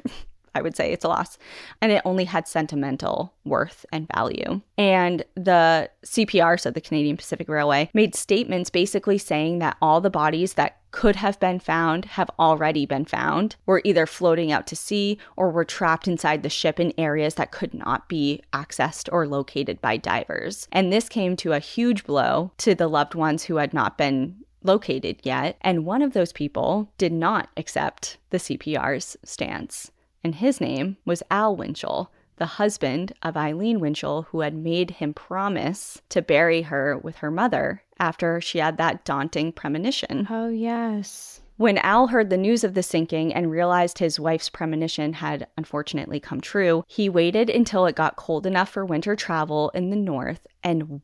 I would say it's a loss. And it only had sentimental worth and value. And the CPR, so the Canadian Pacific Railway, made statements basically saying that all the bodies that could have been found have already been found, were either floating out to sea or were trapped inside the ship in areas that could not be accessed or located by divers. And this came to a huge blow to the loved ones who had not been located yet. And one of those people did not accept the CPR's stance. And his name was Al Winchell, the husband of Eileen Winchell, who had made him promise to bury her with her mother after she had that daunting premonition. Oh, yes. When Al heard the news of the sinking and realized his wife's premonition had unfortunately come true, he waited until it got cold enough for winter travel in the north and,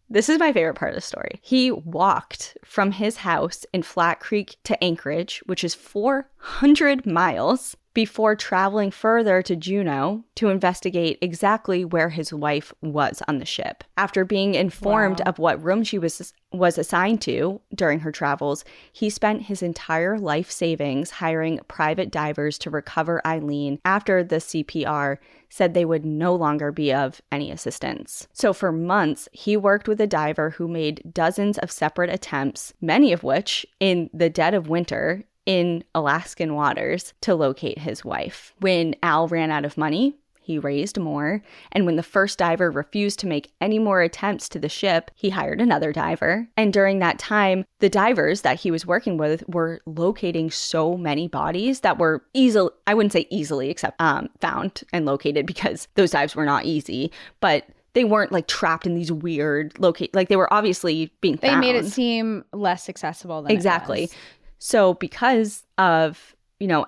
this is my favorite part of the story. He walked from his house in Flat Creek to Anchorage, which is 400 miles, before traveling further to Juneau to investigate exactly where his wife was on the ship. After being informed of what room she was assigned to during her travels, he spent his entire life savings hiring private divers to recover Eileen after the CPR said they would no longer be of any assistance. So for months, he worked with a diver who made dozens of separate attempts, many of which in the dead of winter, in Alaskan waters to locate his wife. When Al ran out of money, he raised more, and when the first diver refused to make any more attempts to the ship, he hired another diver. And during that time, the divers that he was working with were locating so many bodies that were I wouldn't say easily, except found and located, because those dives were not easy, but they weren't trapped in these weird they were obviously being found. They made it seem less accessible than exactly. It was. So because of,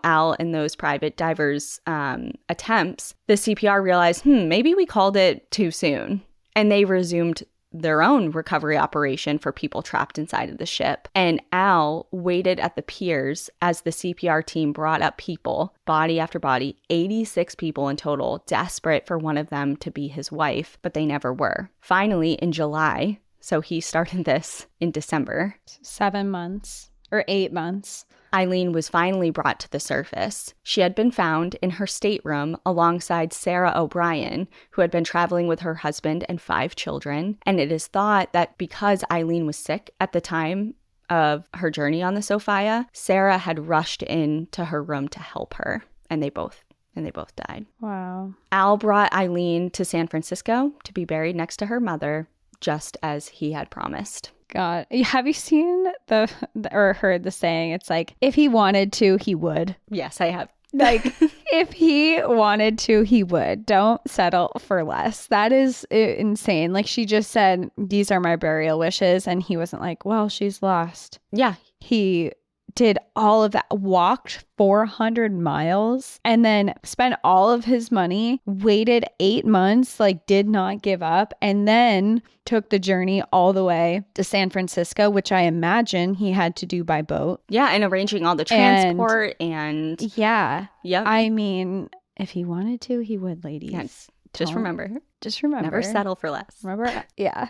Al and those private divers' attempts, the CPR realized, maybe we called it too soon. And they resumed their own recovery operation for people trapped inside of the ship. And Al waited at the piers as the CPR team brought up people, body after body, 86 people in total, desperate for one of them to be his wife, but they never were. Finally, in July, so he started this in December. 7 months. Or 8 months. Eileen was finally brought to the surface. She had been found in her stateroom alongside Sarah O'Brien, who had been traveling with her husband and 5 children. And it is thought that because Eileen was sick at the time of her journey on the Sophia, Sarah had rushed into her room to help her. And they both died. Wow. Al brought Eileen to San Francisco to be buried next to her mother, just as he had promised. God, have you seen or heard the saying? It's like, if he wanted to, he would. Yes, I have. If he wanted to, he would. Don't settle for less. That is insane. She just said, these are my burial wishes. And he wasn't like, well, she's lost. Yeah. He did all of that, walked 400 miles, and then spent all of his money, waited 8 months, did not give up, and then took the journey all the way to San Francisco, which I imagine he had to do by boat. Yeah, and arranging all the transport and yeah. Yep. I mean, if he wanted to, he would, ladies. Yes. Just remember. Never settle for less. Remember? Yeah.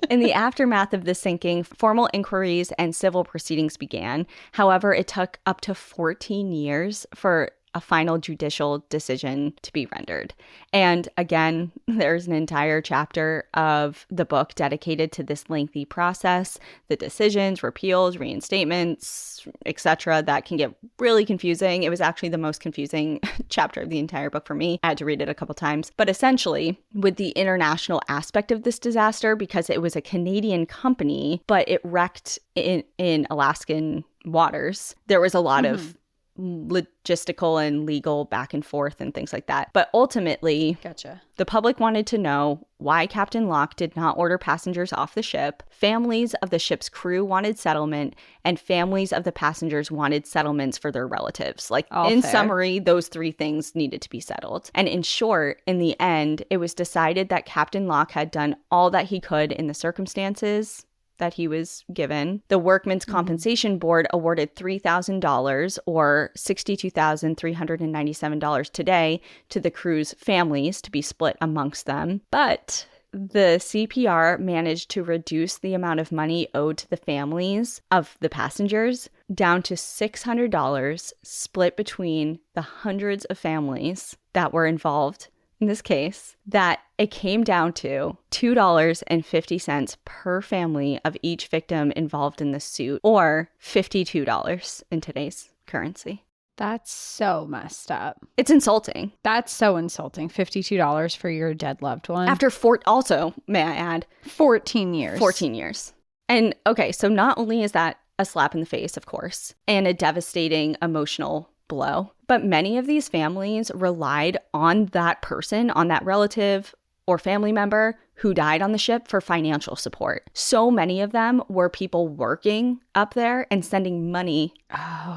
In the aftermath of the sinking, formal inquiries and civil proceedings began. However, it took up to 14 years for a final judicial decision to be rendered. And again, there's an entire chapter of the book dedicated to this lengthy process, the decisions, repeals, reinstatements, etc. That can get really confusing. It was actually the most confusing chapter of the entire book for me. I had to read it a couple times. But essentially, with the international aspect of this disaster, because it was a Canadian company, but it wrecked in Alaskan waters, there was a lot of logistical and legal back and forth and things like that. But ultimately, Gotcha. The public wanted to know why Captain Locke did not order passengers off the ship. Families of the ship's crew wanted settlement, and families of the passengers wanted settlements for their relatives. Like, All in fair. summary, those three things needed to be settled. And in short, in the end, it was decided that Captain Locke had done all that he could in the circumstances that he was given. The Workmen's Compensation Board awarded $3,000 or $62,397 today to the crew's families to be split amongst them. But the CPR managed to reduce the amount of money owed to the families of the passengers down to $600, split between the hundreds of families that were involved in this case, that it came down to $2.50 per family of each victim involved in the suit, or $52 in today's currency. That's so messed up. It's insulting. That's so insulting. $52 for your dead loved one. After also, may I add, 14 years. 14 years. And okay, so not only is that a slap in the face, of course, and a devastating emotional blow, but many of these families relied on that person, on that relative or family member who died on the ship for financial support. So many of them were people working up there and sending money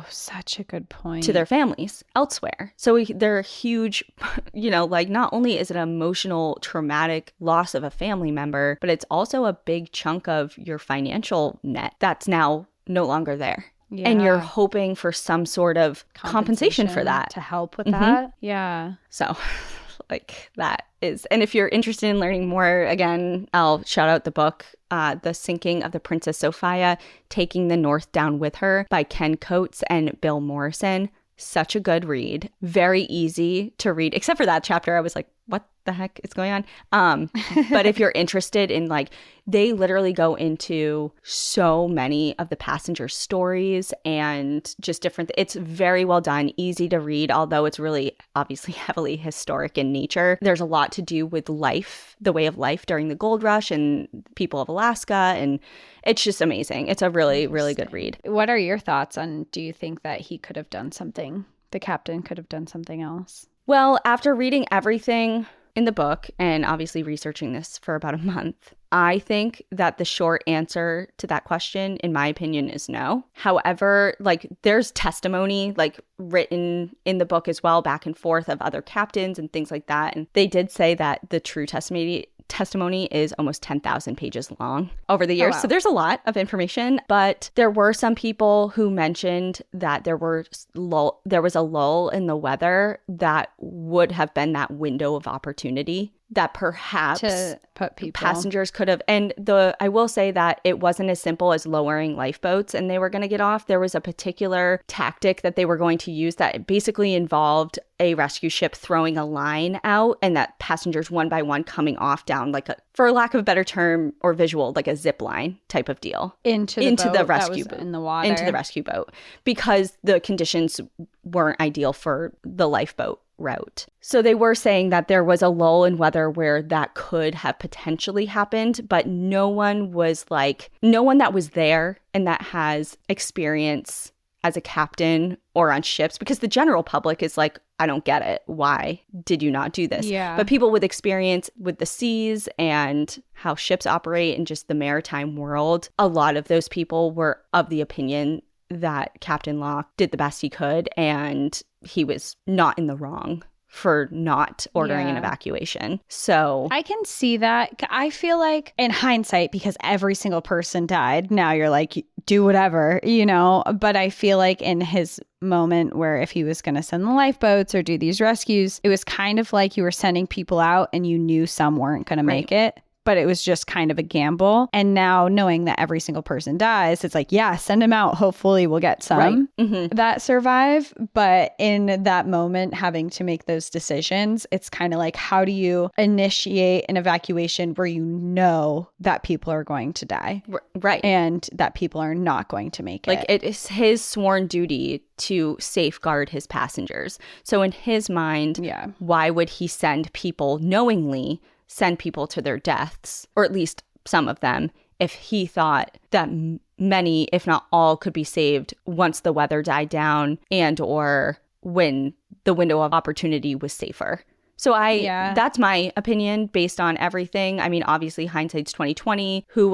such a good point. to their families elsewhere. So they're huge, like, not only is it an emotional, traumatic loss of a family member, but it's also a big chunk of your financial net that's now no longer there. Yeah. And you're hoping for some sort of compensation for that. To help with that. Yeah. So, like, that is. And if you're interested in learning more, again, I'll shout out the book, The Sinking of the Princess Sophia, Taking the North Down With Her by Ken Coates and Bill Morrison. Such a good read. Very easy to read, except for that chapter. I was like, what the heck is going on? But if you're interested in, like, they literally go into so many of the passenger stories and just different. It's very well done, easy to read, although it's really obviously heavily historic in nature. There's a lot to do with life, the way of life during the gold rush and people of Alaska. And it's just amazing. It's a really, really good read. What are your thoughts on, do you think that he could have done something? The captain could have done something else? Well, after reading everything in the book and obviously researching this for about a month, I think that the short answer to that question, in my opinion, is no. However, like, there's testimony, like, written in the book as well, back and forth, of other captains and things like that. And they did say that the true testimony is almost 10,000 pages long over the years. Oh, wow. So there's a lot of information, but there were some people who mentioned that there was a lull in the weather that would have been that window of opportunity that perhaps to put people, passengers could have. And I will say that it wasn't as simple as lowering lifeboats and they were going to get off. There was a particular tactic that they were going to use that basically involved a rescue ship throwing a line out and that passengers one by one coming off down, like, for lack of a better term or visual, like a zip line type of deal into the rescue boat in the water, into the rescue boat, because the conditions weren't ideal for the lifeboat route. So they were saying that there was a lull in weather where that could have potentially happened, but no one that was there and that has experience as a captain or on ships, because the general public is like, I don't get it. Why did you not do this? Yeah. But people with experience with the seas and how ships operate and just the maritime world, a lot of those people were of the opinion that Captain Locke did the best he could and he was not in the wrong for not ordering an evacuation. So I can see that. I feel like in hindsight, because every single person died, now you're like, do whatever, but I feel like in his moment where if he was going to send the lifeboats or do these rescues, it was kind of like you were sending people out and you knew some weren't going to make it. But it was just kind of a gamble. And now knowing that every single person dies, it's like, yeah, send them out. Hopefully we'll get some that survive. But in that moment, having to make those decisions, it's kind of like, how do you initiate an evacuation where you know that people are going to die? Right. And that people are not going to make it. Like, it is his sworn duty to safeguard his passengers. So in his mind, why would he knowingly send people to their deaths, or at least some of them, if he thought that many, if not all, could be saved once the weather died down and or when the window of opportunity was safer. So that's my opinion based on everything. I mean, obviously hindsight's 2020. Who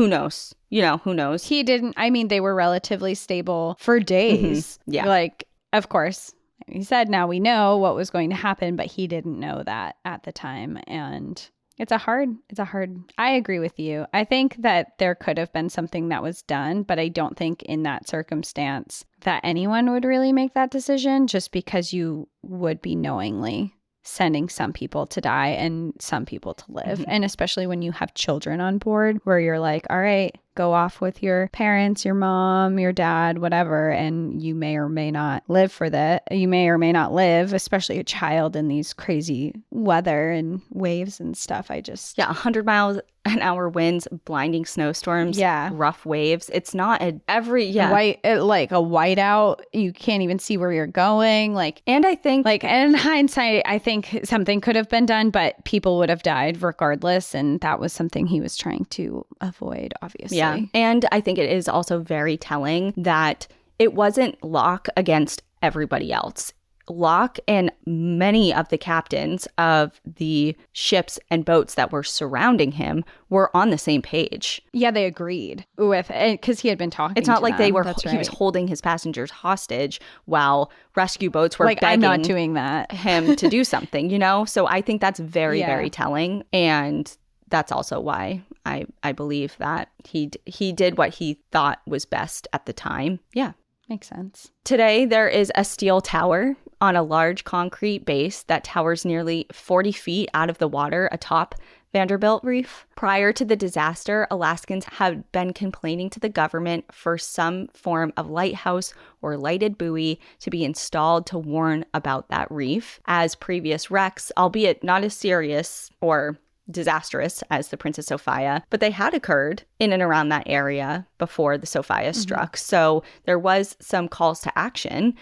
knows? Who knows? He didn't, I mean, they were relatively stable for days. Yeah. Like, of course, he said now we know what was going to happen, but he didn't know that at the time. And I agree with you. I think that there could have been something that was done, but I don't think in that circumstance that anyone would really make that decision, just because you would be knowingly sending some people to die and some people to live. And especially when you have children on board, where you're like, all right, go off with your parents, your mom, your dad, whatever, and you may or may not live for that. You may or may not live, especially a child in these crazy weather and waves and stuff. 100 miles an hour winds, blinding snowstorms, rough waves. It's not like a whiteout. You can't even see where you're going. And I think, in hindsight, I think something could have been done, but people would have died regardless, and that was something he was trying to avoid, obviously. Yeah, and I think it is also very telling that it wasn't Locke against everybody else. Locke and many of the captains of the ships and boats that were surrounding him were on the same page. Yeah, they agreed with it because he had been talking. It's not to like them. He was holding his passengers hostage while rescue boats were begging I'm not doing that. him to do something, So I think that's very, very telling. And that's also why I believe that he did what he thought was best at the time. Yeah. Makes sense. Today, there is a steel tower on a large concrete base that towers nearly 40 feet out of the water atop Vanderbilt Reef. Prior to the disaster, Alaskans had been complaining to the government for some form of lighthouse or lighted buoy to be installed to warn about that reef, as previous wrecks, albeit not as serious or disastrous as the Princess Sophia, but they had occurred in and around that area before the Sophia struck. So there was some calls to action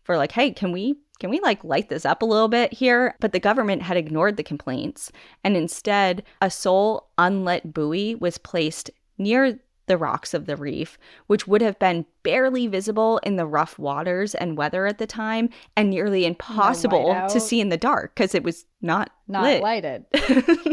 for hey, can we light this up a little bit here? But the government had ignored the complaints, and instead a sole unlit buoy was placed near the rocks of the reef, which would have been barely visible in the rough waters and weather at the time, and nearly impossible to see in the dark because it was not lit. Lighted.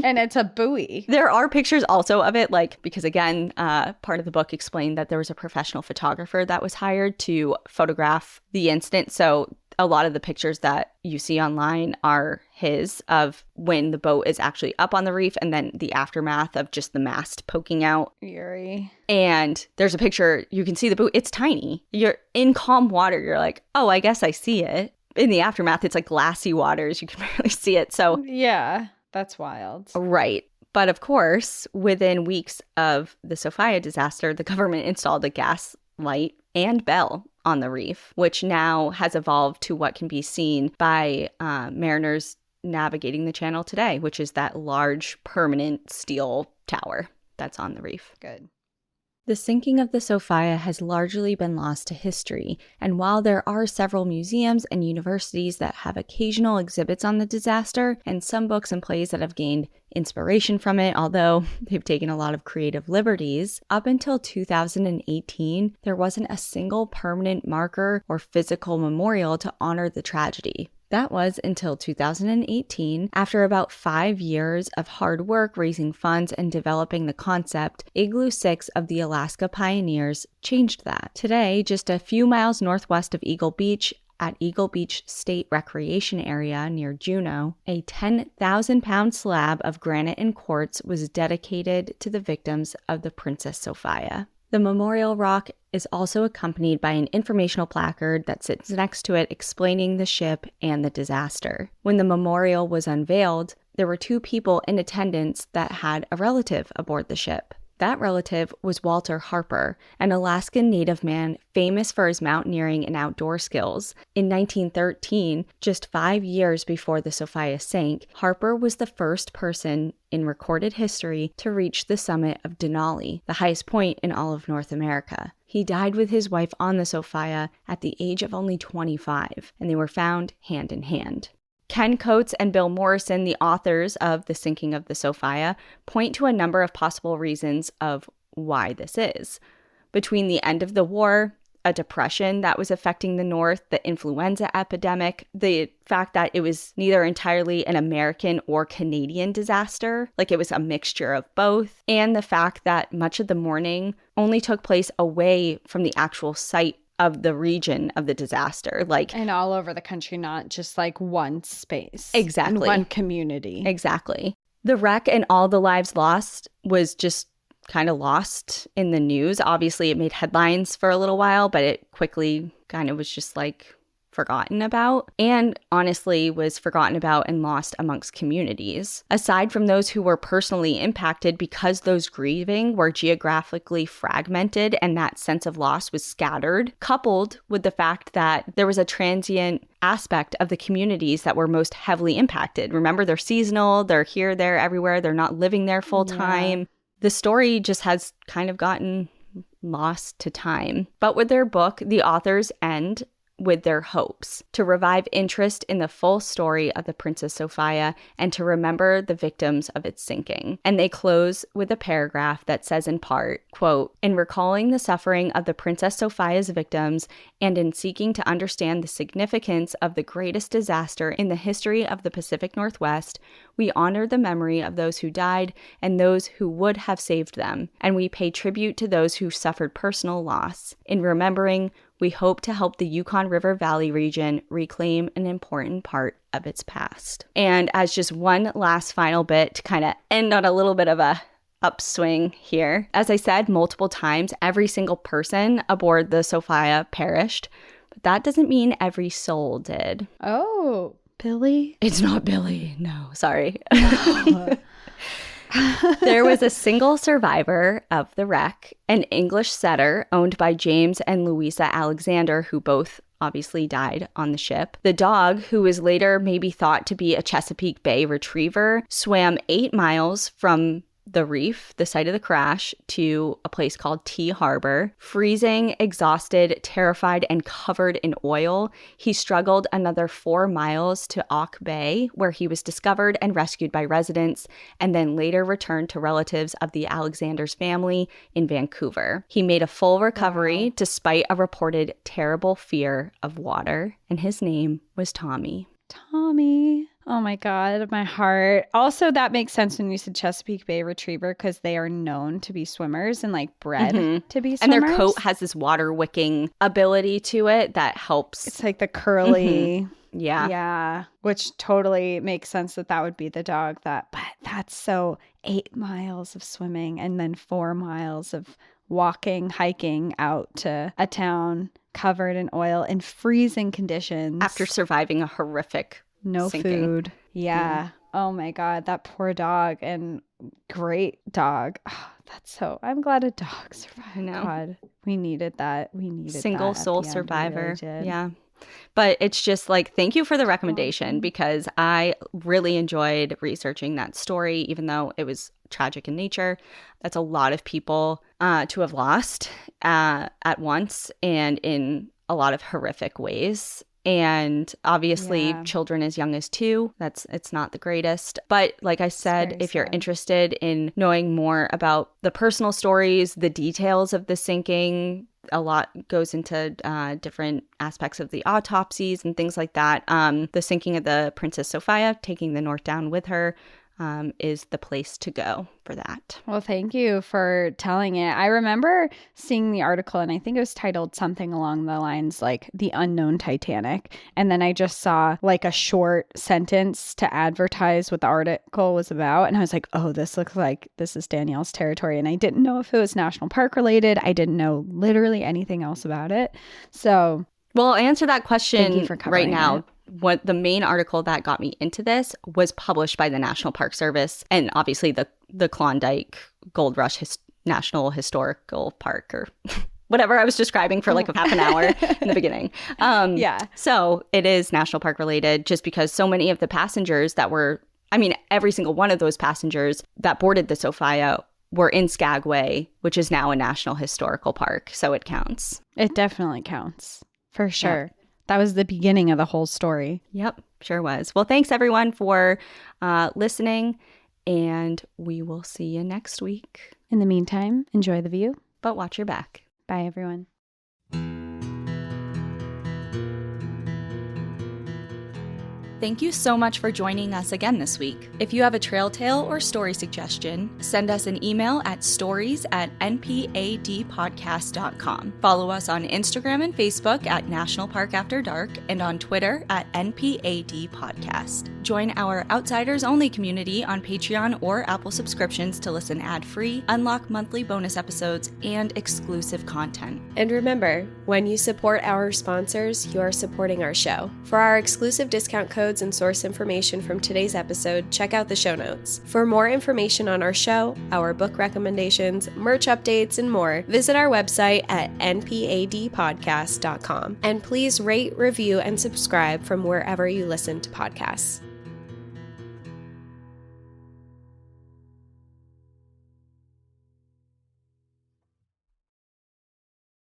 And it's a buoy. There are pictures also of it, because again, part of the book explained that there was a professional photographer that was hired to photograph the incident. So a lot of the pictures that you see online are his, of when the boat is actually up on the reef, and then the aftermath of just the mast poking out. Eerie. And there's a picture, you can see the boat, it's tiny. You're in calm water, you're like, oh, I guess I see it. In the aftermath, it's glassy waters, you can barely see it. So yeah, that's wild. Right. But of course, within weeks of the Sophia disaster, the government installed a gas light and bell on the reef, which now has evolved to what can be seen by mariners navigating the channel today, which is that large permanent steel tower that's on the reef. Good. The sinking of the Sophia has largely been lost to history, and while there are several museums and universities that have occasional exhibits on the disaster, and some books and plays that have gained inspiration from it, although they've taken a lot of creative liberties, up until 2018, there wasn't a single permanent marker or physical memorial to honor the tragedy. That was until 2018, after about 5 years of hard work raising funds and developing the concept, Igloo 6 of the Alaska Pioneers changed that. Today, just a few miles northwest of Eagle Beach, at Eagle Beach State Recreation Area near Juneau, a 10,000-pound slab of granite and quartz was dedicated to the victims of the Princess Sophia. The memorial rock is also accompanied by an informational placard that sits next to it explaining the ship and the disaster. When the memorial was unveiled, there were 2 people in attendance that had a relative aboard the ship. That relative was Walter Harper, an Alaskan Native man famous for his mountaineering and outdoor skills. In 1913, just 5 years before the Sophia sank, Harper was the first person in recorded history to reach the summit of Denali, the highest point in all of North America. He died with his wife on the Sophia at the age of only 25, and they were found hand in hand. Ken Coates and Bill Morrison, the authors of The Sinking of the Sophia, point to a number of possible reasons of why this is. Between the end of the war, a depression that was affecting the North, the influenza epidemic, the fact that it was neither entirely an American or Canadian disaster, like it was a mixture of both, and the fact that much of the mourning only took place away from the actual site of the region of the disaster. And all over the country, not just like one space. Exactly. In one community. Exactly. The wreck and all the lives lost was just kind of lost in the news. Obviously, it made headlines for a little while, but it quickly kind of was just like forgotten about, and honestly was forgotten about and lost amongst communities. Aside from those who were personally impacted, because those grieving were geographically fragmented and that sense of loss was scattered, coupled with the fact that there was a transient aspect of the communities that were most heavily impacted. Remember, they're seasonal, they're here, there, everywhere, they're not living there full time. Yeah. The story just has kind of gotten lost to time. But with their book, the authors end with their hopes to revive interest in the full story of the Princess Sophia and to remember the victims of its sinking. And they close with a paragraph that says in part, quote, "In recalling the suffering of the Princess Sophia's victims and in seeking to understand the significance of the greatest disaster in the history of the Pacific Northwest, we honor the memory of those who died and those who would have saved them, and we pay tribute to those who suffered personal loss. In remembering, we hope to help the Yukon River Valley region reclaim an important part of its past." And as just one last final bit to kind of end on a little bit of a upswing here, as I said multiple times, every single person aboard the Sophia perished, but that doesn't mean every soul did. Oh, Billy? It's not Billy. No, sorry. No. There was a single survivor of the wreck, an English setter owned by James and Louisa Alexander, who both obviously died on the ship. The dog, who was later maybe thought to be a Chesapeake Bay retriever, swam 8 miles from the reef, the site of the crash, to a place called Tea Harbor. Freezing, exhausted, terrified, and covered in oil, he struggled another 4 miles to Auk Bay, where he was discovered and rescued by residents, and then later returned to relatives of the Alexander's family in Vancouver. He made a full recovery despite a reported terrible fear of water, and his name was Tommy. Tommy. Oh my God, my heart. Also, that makes sense when you said Chesapeake Bay Retriever, because they are known to be swimmers and like bred to be swimmers. And their coat has this water wicking ability to it that helps. It's like the curly. Yeah. Yeah. Which totally makes sense that would be the dog but that's so 8 miles of swimming and then 4 miles of walking, hiking out to a town covered in oil in freezing conditions. After surviving a horrific sinking. Food. Yeah. Oh my God, that poor dog, and great dog. Oh, I'm glad a dog survived. I know. God, we needed that. We needed single that soul survivor. Really, yeah. But it's just like, thank you for the recommendation, because I really enjoyed researching that story, even though it was tragic in nature. That's a lot of people to have lost at once and in a lot of horrific ways. And obviously children as young as 2, it's not the greatest. But like I said, if you're interested in knowing more about the personal stories, the details of the sinking, a lot goes into different aspects of the autopsies and things like that. The sinking of the Princess Sophia, taking the North down with her, is the place to go for that. Well, thank you for telling it. I remember seeing the article, and I think it was titled something along the lines like The Unknown Titanic. And then I just saw like a short sentence to advertise what the article was about. And I was like, oh, this looks like this is Danielle's territory. And I didn't know if it was national park related. I didn't know literally anything else about it. So, well, I'll answer that question right now. It. What the main article that got me into this was published by the National Park Service, and obviously the Klondike Gold Rush National Historical Park, or whatever I was describing for like a half an hour in the beginning. So it is national park related, just because so many of the passengers every single one of those passengers that boarded the Sophia were in Skagway, which is now a National Historical Park. So it counts. It definitely counts, for sure. Yeah. That was the beginning of the whole story. Yep, sure was. Well, thanks everyone for listening, and we will see you next week. In the meantime, enjoy the view. But watch your back. Bye, everyone. Thank you so much for joining us again this week. If you have a trail tale or story suggestion, send us an email at stories@npadpodcast.com. Follow us on Instagram and Facebook at National Park After Dark and on Twitter at NPAD Podcast. Join our Outsiders Only community on Patreon or Apple subscriptions to listen ad-free, unlock monthly bonus episodes, and exclusive content. And remember, when you support our sponsors, you are supporting our show. For our exclusive discount codes and source information from today's episode, check out the show notes. For more information on our show, our book recommendations, merch updates, and more, visit our website at npadpodcast.com. And please rate, review, and subscribe from wherever you listen to podcasts.